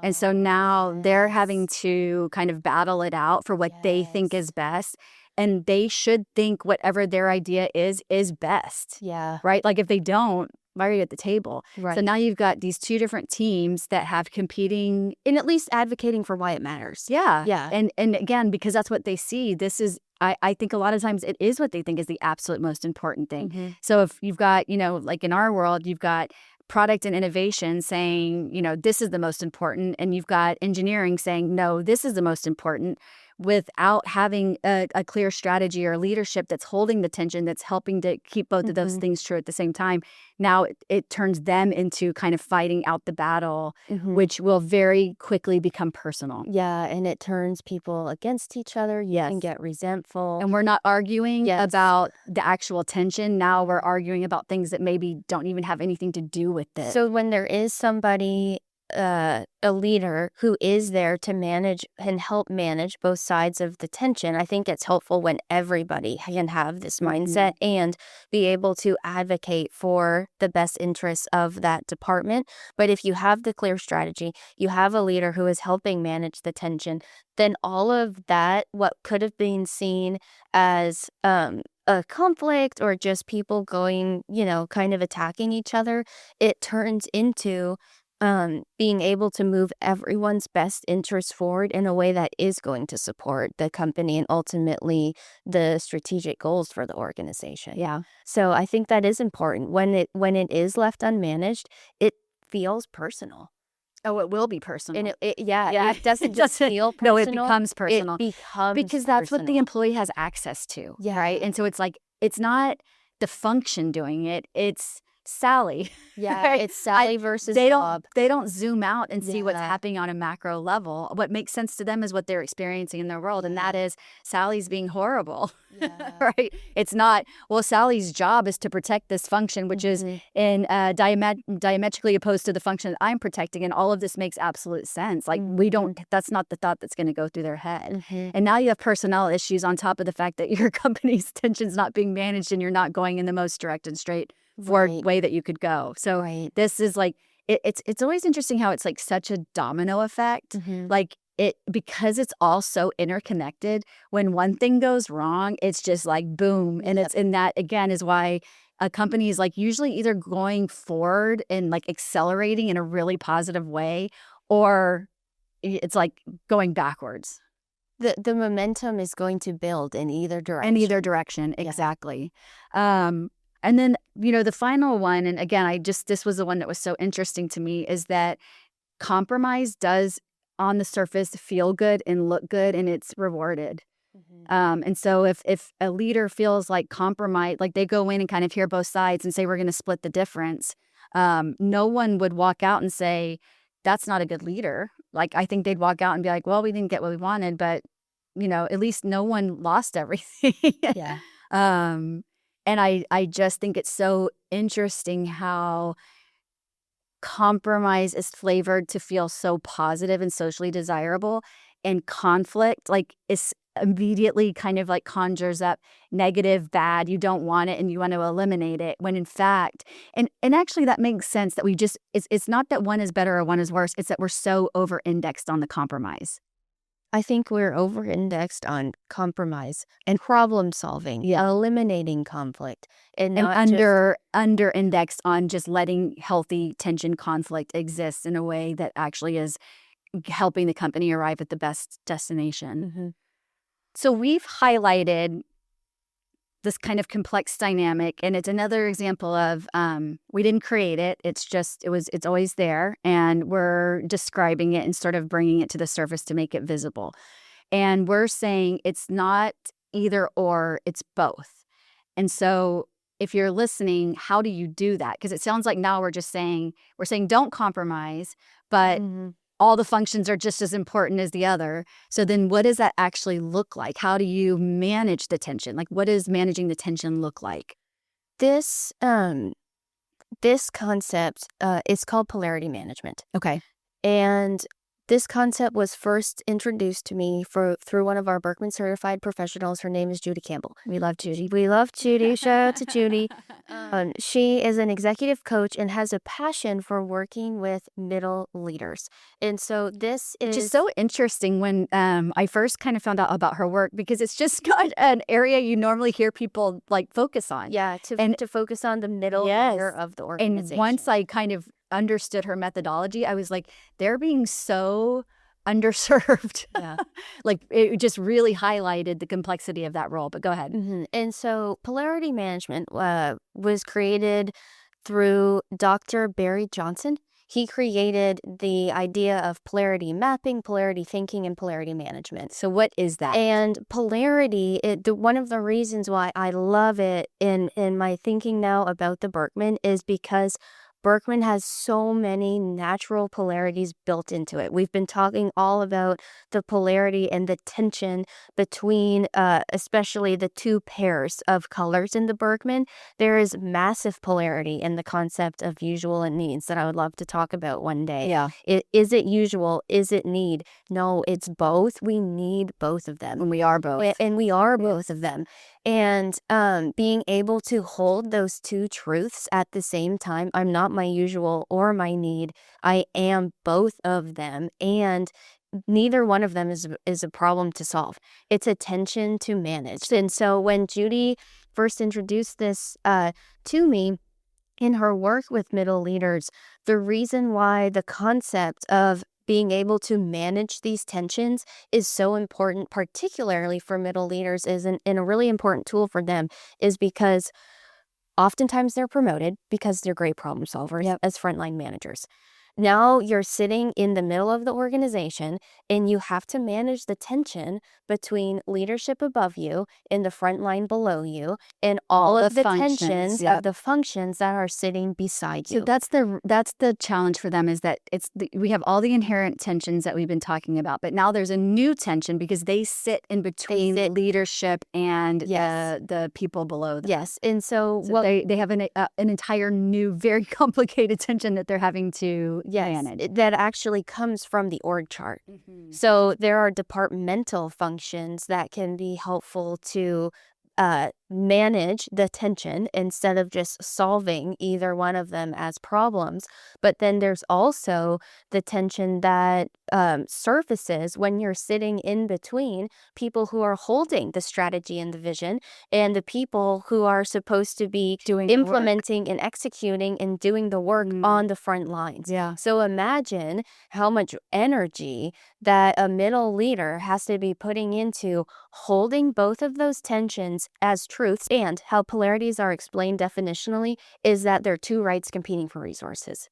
And so now they're having to kind of battle it out for what they think is best. And they should think whatever their idea is best. Yeah. Right? Like if they don't, why are you at the table? Right. So now you've got these two different teams that have competing. And at least advocating for why it matters. Yeah. Yeah. And again, because that's what they see, this is, I think a lot of times it is what they think is the absolute most important thing. So if you've got, like in our world, you've got product and innovation saying, this is the most important. And you've got engineering saying, no, this is the most important, without having a clear strategy or leadership that's holding the tension, that's helping to keep both of those things true at the same time. Now it turns them into kind of fighting out the battle, which will very quickly become personal. Yeah, and it turns people against each other. You can get resentful. And we're not arguing about the actual tension. Now we're arguing about things that maybe don't even have anything to do with it. So when there is somebody, a leader who is there to manage and help manage both sides of the tension, I think it's helpful when everybody can have this mindset and be able to advocate for the best interests of that department. But if you have the clear strategy, you have a leader who is helping manage the tension, then all of that, what could have been seen as a conflict or just people going, kind of attacking each other, it turns into being able to move everyone's best interests forward in a way that is going to support the company and ultimately the strategic goals for the organization. Yeah. So I think that is important. When it is left unmanaged, it feels personal. Oh, it will be personal. And it doesn't just feel personal. No, it becomes personal. It becomes because that's what the personal. employee has access to. Yeah. Right. And so it's like, it's not the function doing it. It's Sally. Yeah, right? it's Sally versus Bob. Bob. They don't zoom out and see what's Yeah. happening on a macro level. What makes sense to them is what they're experiencing in their world, and that is Sally's being horrible. Yeah. Right? It's not, well, Sally's job is to protect this function, which is in diametrically opposed to the function that I'm protecting, and all of this makes absolute sense. Like that's not the thought that's going to go through their head. And now you have personnel issues on top of the fact that your company's tension's not being managed and you're not going in the most direct and straight forward way that you could go. So this is like, it's always interesting how it's like such a domino effect. Like because it's all so interconnected, when one thing goes wrong, it's just like boom. And it's in that, again, is why a company is like usually either going forward and like accelerating in a really positive way, or it's like going backwards. The momentum is going to build in either direction. Exactly. And then, the final one, and again, this was the one that was so interesting to me, is that compromise does on the surface feel good and look good, and it's rewarded. And so if a leader feels like compromise, like they go in and kind of hear both sides and say, we're going to split the difference, no one would walk out and say, that's not a good leader. Like, I think they'd walk out and be like, well, we didn't get what we wanted, but, at least no one lost everything. Yeah. And I just think it's so interesting how compromise is flavored to feel so positive and socially desirable, and conflict like is immediately kind of like conjures up negative, bad, you don't want it and you want to eliminate it, when in fact, and actually that makes sense that we just it's not that one is better or one is worse, it's that we're so over indexed on the compromise. I think we're over-indexed on compromise and problem solving, eliminating conflict, and And not just under indexed on just letting healthy tension conflict exist in a way that actually is helping the company arrive at the best destination. Mhm. So we've highlighted this kind of complex dynamic, and it's another example of we didn't create it. It's always there, and we're describing it and sort of bringing it to the surface to make it visible. And we're saying it's not either or, it's both. And so if you're listening, how do you do that? Because it sounds like now we're saying don't compromise, but Mhm. all the functions are just as important as the other. So then what does that actually look like? How do you manage the tension? Like, what does managing the tension look like? This this concept is called polarity management. Okay. And this concept was first introduced to me through one of our Berkman certified professionals. Her name is Judy Campbell. We love Judy. We love Judy. Shout out to Judy. She is an executive coach and has a passion for working with middle leaders. And so this Which is is so interesting when I first kind of found out about her work, because it's just not an area you normally hear people like focus on. to focus on the middle Yes. layer of the And organization. once I kind of understood her methodology, I was like, they're being so underserved. Yeah. Like, it just really highlighted the complexity of that role. But go ahead. And so polarity management was created through Dr. Barry Johnson. He created the idea of polarity mapping, polarity thinking, and polarity management. So what is that? And polarity, one of the reasons why I love it in my thinking now about the Berkman is because Berkman has so many natural polarities built into it. We've been talking all about the polarity and the tension between especially the two pairs of colors in the Berkman. There is massive polarity in the concept of usual and needs that I would love to talk about one day. Yeah. Is it usual? Is it need? No, it's both. We need both of them. And we are both. And we are both of them. And being able to hold those two truths at the same time, I'm not my usual or my need. I am both of them. And neither one of them is a problem to solve. It's a tension to manage. And so when Judy first introduced this to me, in her work with middle leaders, the reason why the concept of being able to manage these tensions is so important, particularly for middle leaders, and a really important tool for them, is because oftentimes they're promoted because they're great problem solvers as frontline managers. Now you're sitting in the middle of the organization and you have to manage the tension between leadership above you and the front line below you and all of the tensions of the functions that are sitting beside you. So that's the challenge for them, is that we have all the inherent tensions that we've been talking about, but now there's a new tension because they sit in between leadership and the people below them. Yes, and so they have an entire new, very complicated tension that they're having to manage. That actually comes from the org chart. So there are departmental functions that can be helpful to manage the tension instead of just solving either one of them as problems. But then there's also the tension that surfaces when you're sitting in between people who are holding the strategy and the vision and the people who are supposed to be implementing and executing and doing the work on the front lines. Yeah. So imagine how much energy that a middle leader has to be putting into holding both of those tensions as truths, and how polarities are explained definitionally is that they're two rights competing for resources.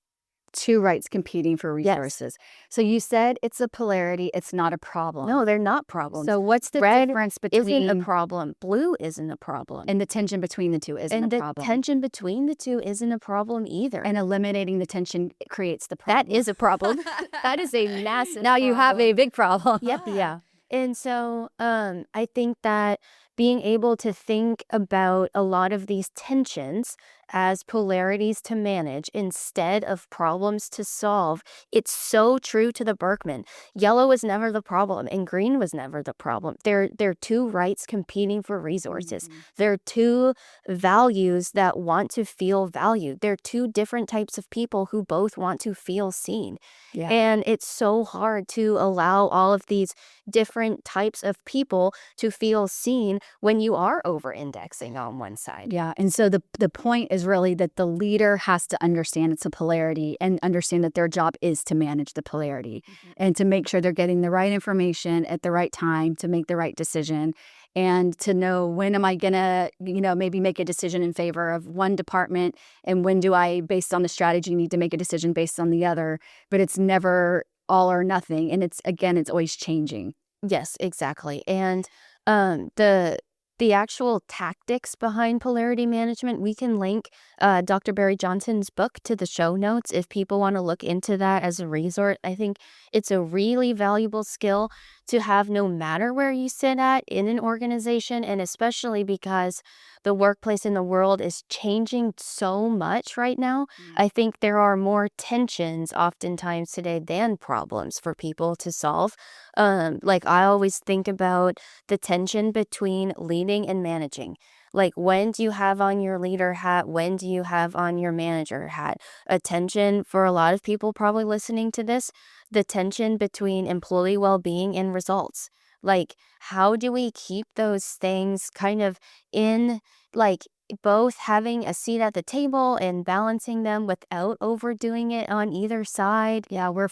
two rights competing for Yes. resources. So you said it's a polarity, it's not a problem. No, they're not problems. So what's the Red difference isn't a between problem. Blue isn't a problem. and the tension between the two isn't And a the problem. tension between the two isn't a problem either. And eliminating the tension creates the problem. That is a problem. That is a massive Now you have a big problem. Yep, yeah. And so I think that being able to think about a lot of these tensions as polarities to manage instead of problems to solve, it's so true to the Berkman. Yellow was never the problem and green was never the problem. They're two rights competing for resources. They're two values that want to feel valued. They're two different types of people who both want to feel seen. Yeah. And it's so hard to allow all of these different types of people to feel seen when you are over-indexing on one side. Yeah. And so the point is really that the leader has to understand it's a polarity and understand that their job is to manage the polarity and to make sure they're getting the right information at the right time to make the right decision and to know when am I going to, maybe make a decision in favor of one department and when do I, based on the strategy, need to make a decision based on the other. But it's never all or nothing. And it's always changing. Yes, exactly. And the actual tactics behind polarity management, we can link Dr. Barry Johnson's book to the show notes if people want to look into that as a resource. I think it's a really valuable skill to have no matter where you sit at in an organization, and especially because the workplace in the world is changing so much right now. I think there are more tensions oftentimes today than problems for people to solve. Like I always think about the tension between leading and managing. Like when do you have on your leader hat? When do you have on your manager hat? A tension for a lot of people probably listening to this, the tension between employee well-being and results. Like how do we keep those things kind of in, like both having a seat at the table and balancing them without overdoing it on either side? Yeah, we're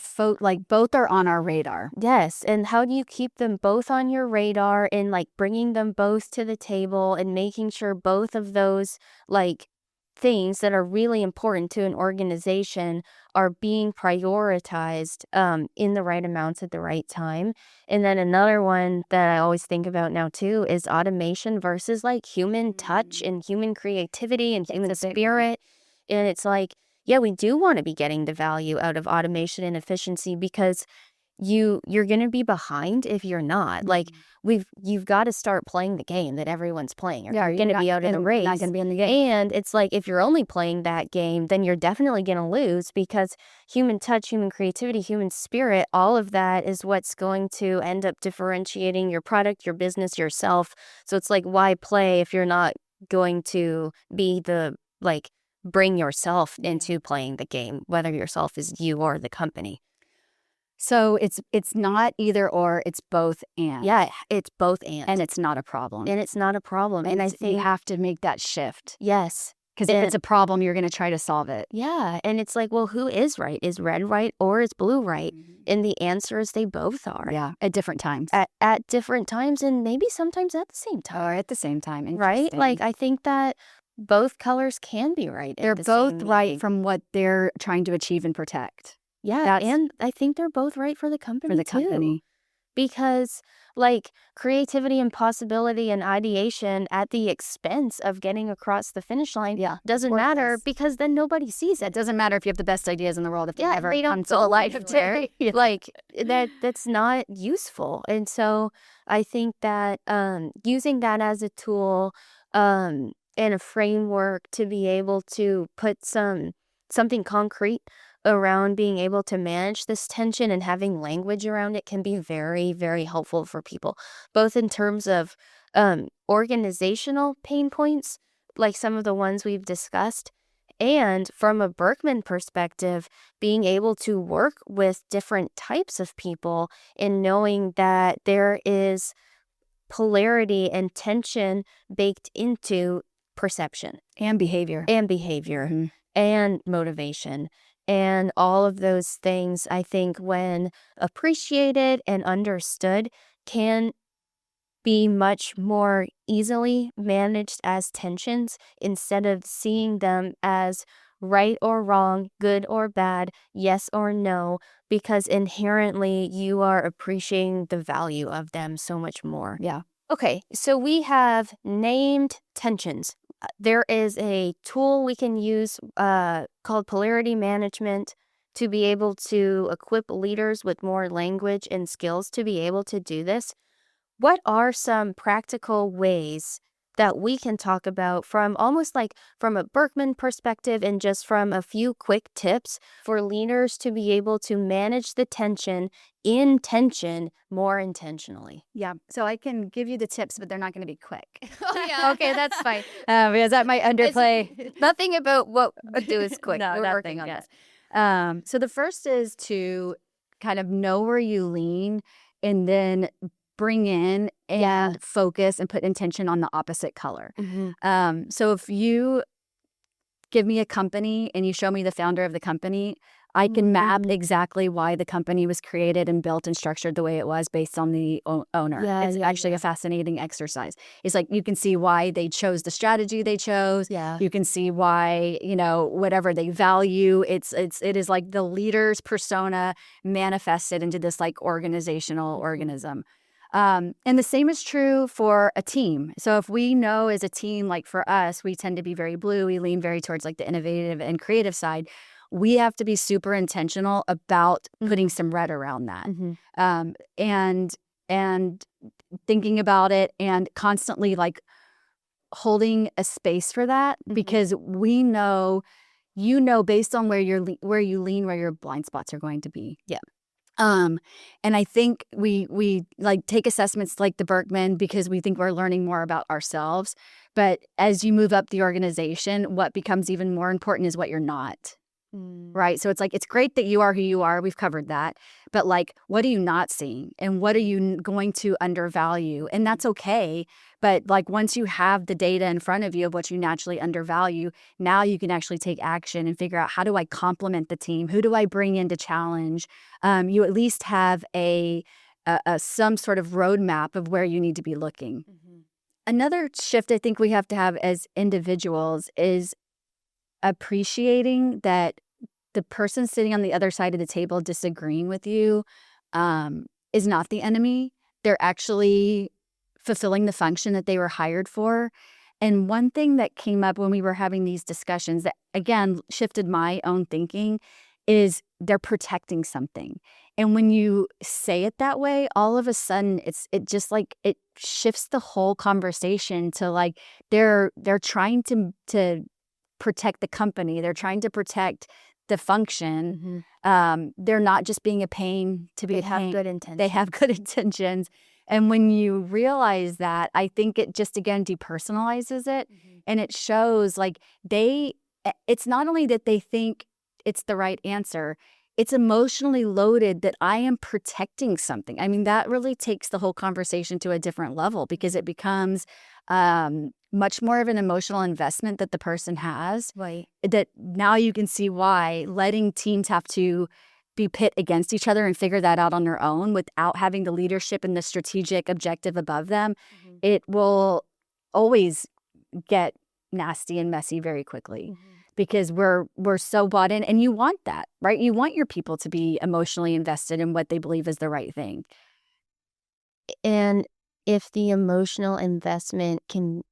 both are on our radar. Yes, and how do you keep them both on your radar and like bringing them both to the table and making sure both of those like things that are really important to an organization are being prioritized in the right amounts at the right time. And then another one that I always think about now too is automation versus like human touch and human creativity and human spirit. And it's like, yeah, we do want to be getting the value out of automation and efficiency because you're going to be behind if you're not. Like you've got to start playing the game that everyone's playing. Or Yeah, you're going to be out of the race. Not going to be in the game. And it's like if you're only playing that game, then you're definitely going to lose because human touch, human creativity, human spirit, all of that is what's going to end up differentiating your product, your business, yourself. So it's like, why play if you're not going to be bring yourself into playing the game, whether yourself is you or the company. So it's not either or, it's both and. Yeah, it's both and. And it's not a problem. And it's not a problem. And I think you have to make that shift. Yes. Because if it's a problem, you're going to try to solve it. Yeah. And it's like, well, who is right? Is red right or is blue right? And the answer is they both are. Yeah, at different times. At different times and maybe sometimes at the same time. Or at the same time. Right? Like, I think that both colors can be right. They're both right from what they're trying to achieve and protect. Yeah, and I think they're both right for the company too. Because like creativity and possibility and ideation at the expense of getting across the finish line doesn't matter because then nobody sees it. It doesn't matter if you have the best ideas in the world if they never come to life there. Like that's not useful. And so I think that using that as a tool and a framework to be able to put something concrete around being able to manage this tension and having language around it can be very, very helpful for people, both in terms of organizational pain points, like some of the ones we've discussed, and from a Berkman perspective, being able to work with different types of people and knowing that there is polarity and tension baked into perception and behavior and motivation. And all of those things, I think, when appreciated and understood, can be much more easily managed as tensions instead of seeing them as right or wrong, good or bad, yes or no, because inherently you are appreciating the value of them so much more. Yeah. Okay, so we have named tensions. There is a tool we can use called polarity management to be able to equip leaders with more language and skills to be able to do this. What are some practical ways that we can talk about from almost like from a Berkman perspective and just from a few quick tips for leaders to be able to manage the tension in tension more intentionally? Yeah. So I can give you the tips, but they're not going to be quick. Oh, yeah. Okay, that's fine. Because that might underplay. Nothing about what we do is quick. No, We're nothing working on on this. that. So the first is to kind of know where you lean and then bring in and Yeah. focus and put intention on the opposite color. Mhm. So if you give me a company and you show me the founder of the company, I can map Mhm. exactly why the company was created and built and structured the way it was based on the owner. Yeah, It's yeah, actually yeah. a fascinating exercise. It's like you can see why they chose the strategy they chose. Yeah. You can see why, whatever they value, it is like the leader's persona manifested into this like organizational Mhm. organism. And the same is true for a team. So if we know as a team, like for us, we tend to be very blue, we lean very towards like the innovative and creative side. We have to be super intentional about putting some red around that. Mhm. And thinking about it and constantly like holding a space for that Mhm. because we know, based on where where you lean, where your blind spots are going to be. Yeah. And I think we like take assessments like the Berkman because we think we're learning more about ourselves. But as you move up the organization, what becomes even more important is what you're not. Right. So it's like, it's great that you are who you are. We've covered that. But like, what are you not seeing? And what are you going to undervalue? And that's okay. But like, once you have the data in front of you of what you naturally undervalue, now you can actually take action and figure out, how do I complement the team? Who do I bring in to challenge? You at least have some sort of roadmap of where you need to be looking. Mhm. Another shift I think we have to have as individuals is appreciating that the person sitting on the other side of the table disagreeing with you is not the enemy. They're actually fulfilling the function that they were hired for. And one thing that came up when we were having these discussions that, again, shifted my own thinking is they're protecting something. And when you say it that way, all of a sudden it shifts the whole conversation to like they're trying to protect the company. They're trying to protect the function. They're not just being a pain to be They a have pain. good intentions. They have good intentions. And when you realize that, I think it just, again, depersonalizes it. And it shows like it's not only that they think it's the right answer, it's emotionally loaded that I am protecting something. I mean, that really takes the whole conversation to a different level because it becomes much more of an emotional investment that the person has. Right. That now you can see why letting teams have to be pit against each other and figure that out on their own without having the leadership and the strategic objective above them, it will always get nasty and messy very quickly. Because we're so bought in, and you want that, right? You want your people to be emotionally invested in what they believe is the right thing. And if the emotional investment can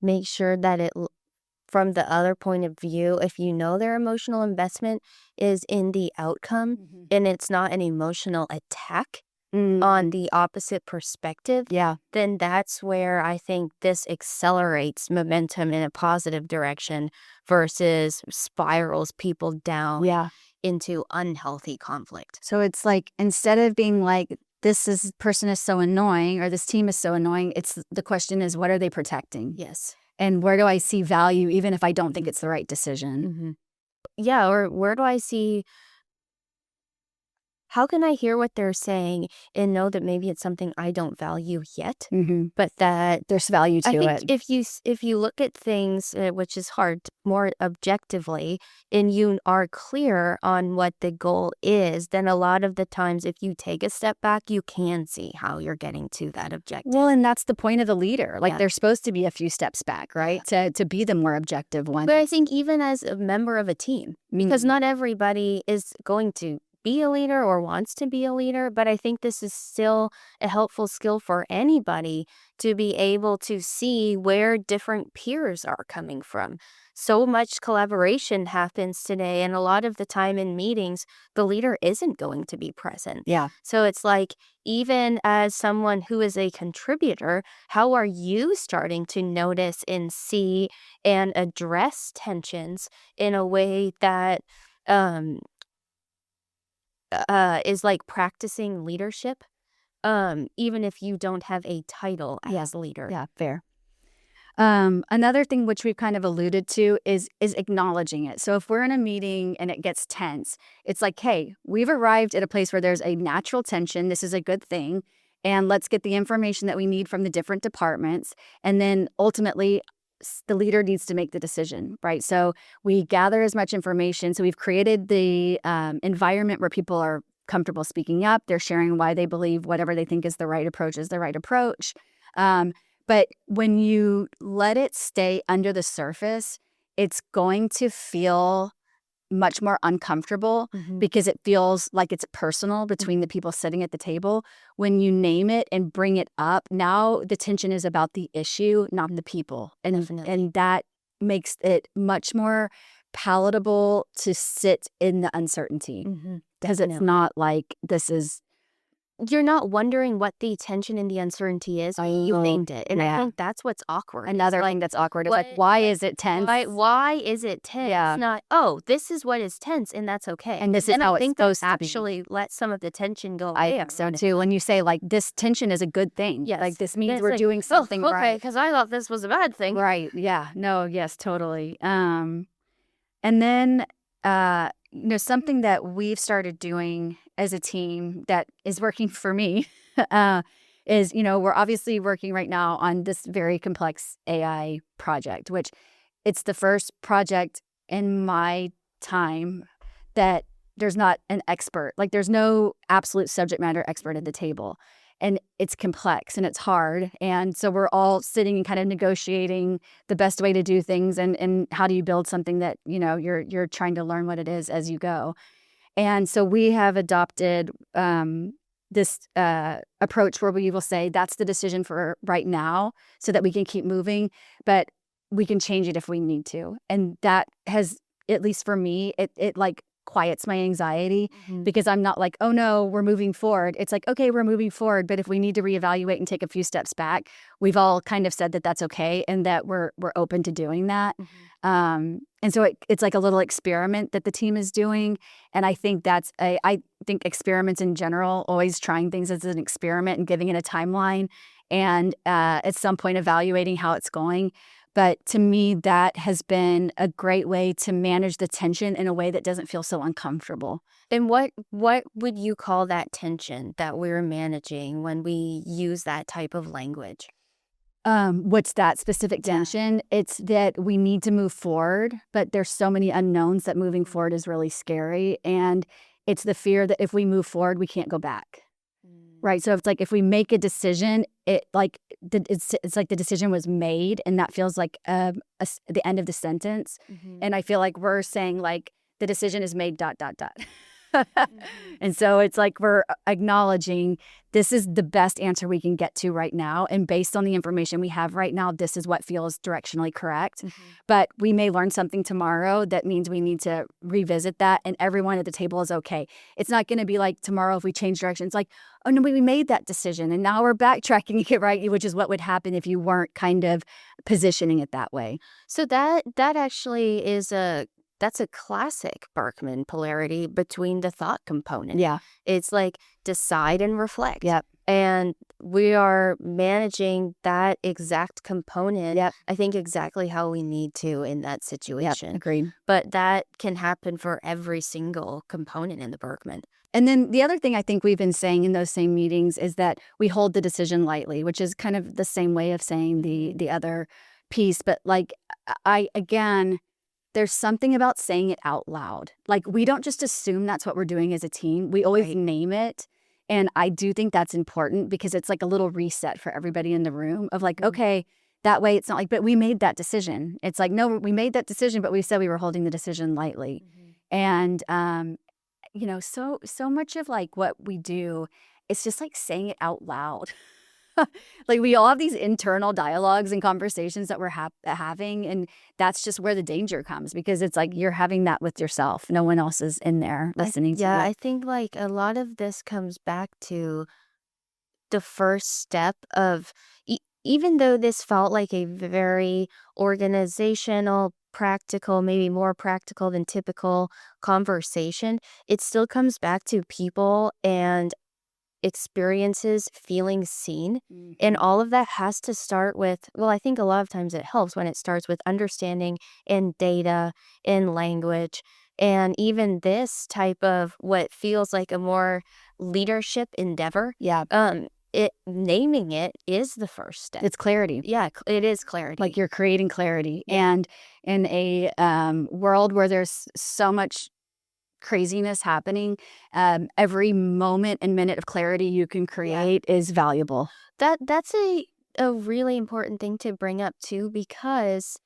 make sure that from the other point of view, if you know their emotional investment is in the outcome and it's not an emotional attack on the opposite perspective, Yeah. then that's where I think this accelerates momentum in a positive direction versus spirals people down Yeah. into unhealthy conflict. So it's like, instead of being like, this person is so annoying or this team is so annoying, the question is, what are they protecting? Yes. And where do I see value even if I don't think it's the right decision? Yeah, or where do I see how can I hear what they're saying and know that maybe it's something I don't value yet, Mm-hmm. but that There's value I to think it. if you look at things, which is hard, more objectively, and you are clear on what the goal is, then a lot of the times, if you take a step back, you can see how you're getting to that objective. Well, and that's the point of the leader. Like Yeah. they're supposed to be a few steps back, right? To be the more objective one. But I think even as a member of a team, because not everybody is going to be a leader or wants to be a leader, but I think this is still a helpful skill for anybody to be able to see where different peers are coming from. So much collaboration happens today, and a lot of the time in meetings, the leader isn't going to be present. Yeah. So it's like, even as someone who is a contributor, how are you starting to notice and see and address tensions in a way that um, is like practicing leadership, even if you don't have a title as leader. Yeah, fair. Another thing which we've kind of alluded to is acknowledging it. So if we're in a meeting and it gets tense, it's like, hey, we've arrived at a place where there's a natural tension. This is a good thing. And let's get the information that we need from the different departments. And then ultimately, the leader needs to make the decision, right? So we gather as much information. So we've created the environment where people are comfortable speaking up. They're sharing why they believe whatever they think is the right approach is the right approach. But when you let it stay under the surface, it's going to feel much more uncomfortable because it feels like it's personal between the people sitting at the table. When you name it and bring it up, now the tension is about the issue, not the people. And that makes it much more palatable to sit in the uncertainty because it's not like this is... You're not wondering what the tension and the uncertainty is. You named it. And I think that's what's awkward. Another thing that's awkward is like, why is it tense? Why is it tense? Yeah. It's not, oh, this is what is tense, and that's okay. And this is how it's supposed to be. Actually let some of the tension go away. I think so too. When you say like this tension is a good thing, yes. Like this means we're doing something right. Okay, because I thought this was a bad thing. Right. Yeah. No. Yes. Totally. And then something that we've started doing as a team that is working for me is, we're obviously working right now on this very complex AI project, which it's the first project in my time that there's not an expert. Like there's no absolute subject matter expert at the table. And it's complex and it's hard. And so we're all sitting and kind of negotiating the best way to do things and how do you build something that, you're trying to learn what it is as you go. And so we have adopted this approach where we will say that's the decision for right now so that we can keep moving, but we can change it if we need to. And that has, at least for me, it like quiets my anxiety because I'm not like, oh no, we're moving forward. It's like, okay, we're moving forward, but if we need to reevaluate and take a few steps back, we've all kind of said that that's okay and that we're open to doing that. And so it's like a little experiment that the team is doing. And I think I think experiments in general, always trying things as an experiment and giving it a timeline and at some point evaluating how it's going. But to me, that has been a great way to manage the tension in a way that doesn't feel so uncomfortable. And what would you call that tension that we're managing when we use that type of language? What's that specific tension? Yeah. It's that we need to move forward, but there's so many unknowns that moving forward is really scary. And it's the fear that if we move forward, we can't go back. Right. So it's like if we make a decision, it's like the decision was made and that feels like the end of the sentence. And I feel like we're saying like the decision is made ... And so it's like we're acknowledging this is the best answer we can get to right now. And based on the information we have right now, this is what feels directionally correct. But we may learn something tomorrow that means we need to revisit that. And everyone at the table is okay. It's not going to be like tomorrow if we change direction. It's like, oh no, we made that decision and now we're backtracking it, right? Which is what would happen if you weren't kind of positioning it that way. So that actually is that's a classic Berkman polarity between the thought component. Yeah. It's like decide and reflect. Yep. And we are managing that exact component, Yep. I think, exactly how we need to in that situation. Agreed. But that can happen for every single component in the Berkman. And then the other thing I think we've been saying in those same meetings is that we hold the decision lightly, which is kind of the same way of saying the other piece. But like, again, there's something about saying it out loud. Like, we don't just assume that's what we're doing as a team. We always Right. name it. And I do think that's important because it's like a little reset for everybody in the room of like, okay, that way it's not like, but we made that decision. It's like, no, we made that decision, but we said we were holding the decision lightly. And, so much of like what we do, it's just like saying it out loud. Like, we all have these internal dialogues and conversations that we're having, and that's just where the danger comes, because it's like you're having that with yourself. No one else is in there listening to you. Yeah, I think like a lot of this comes back to the first step of even though this felt like a very organizational, practical, maybe more practical than typical conversation, it still comes back to people and experiences feeling seen. And all of that has to start with, well, I think a lot of times it helps when it starts with understanding and data and language. And even this type of what feels like a more leadership endeavor, Yeah. naming it is the first step. It's clarity. Yeah, it is clarity. Like, you're creating clarity. Yeah. And in a world where there's so much craziness happening, every moment and minute of clarity you can create is valuable. That's a really important thing to bring up too, because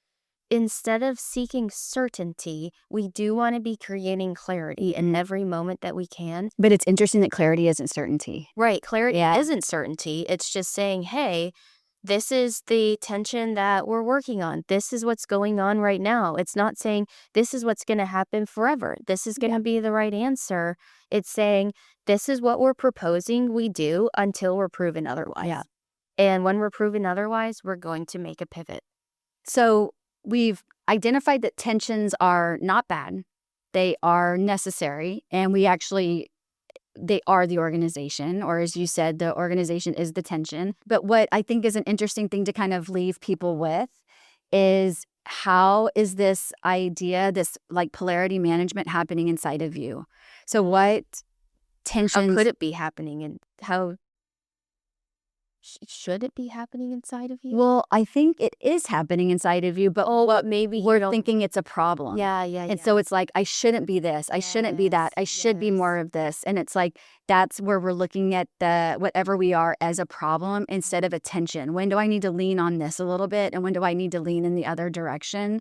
instead of seeking certainty, we do want to be creating clarity in every moment that we can. But it's interesting that clarity isn't certainty. Right, clarity Yeah. isn't certainty. It's just saying, hey, this is the tension that we're working on. This is what's going on right now. It's not saying this is what's going to happen forever. This is going to be the right answer. It's saying this is what we're proposing we do until we're proven otherwise. Yeah. And when we're proven otherwise, we're going to make a pivot. So we've identified that tensions are not bad. They are necessary. And they are the organization, or as you said, the organization is the tension. But what I think is an interesting thing to kind of leave people with is, how is this idea, this like polarity management, happening inside of you? So what tensions... How could it be happening, and how should it be happening inside of you? Well, I think it is happening inside of you, but maybe we're thinking it's a problem. Yeah. And so it's like, I shouldn't be this. I shouldn't be that. I should be more of this. And it's like, that's where we're looking at whatever we are as a problem instead of a tension. When do I need to lean on this a little bit? And when do I need to lean in the other direction?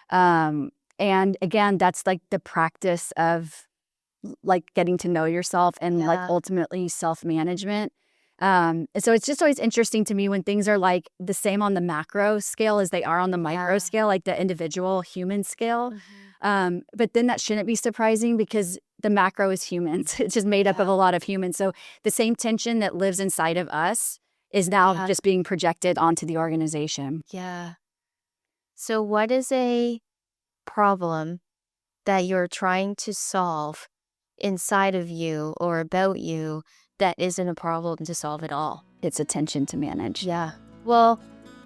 And again, that's like the practice of like getting to know yourself and like ultimately self-management. And so it's just always interesting to me when things are like the same on the macro scale as they are on the micro scale, like the individual human scale. But then that shouldn't be surprising, because the macro is humans. It's just made up of a lot of humans. So the same tension that lives inside of us is now just being projected onto the organization. Yeah. So what is a problem that you're trying to solve inside of you or about you that isn't a problem to solve at all? It's a tension to manage. Yeah. Well,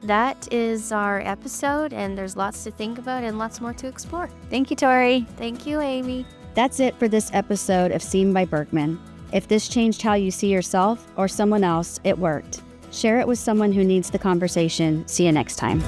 that is our episode, and there's lots to think about and lots more to explore. Thank you, Torri. Thank you, Amy. That's it for this episode of Seen by Berkman. If this changed how you see yourself or someone else, it worked. Share it with someone who needs the conversation. See you next time.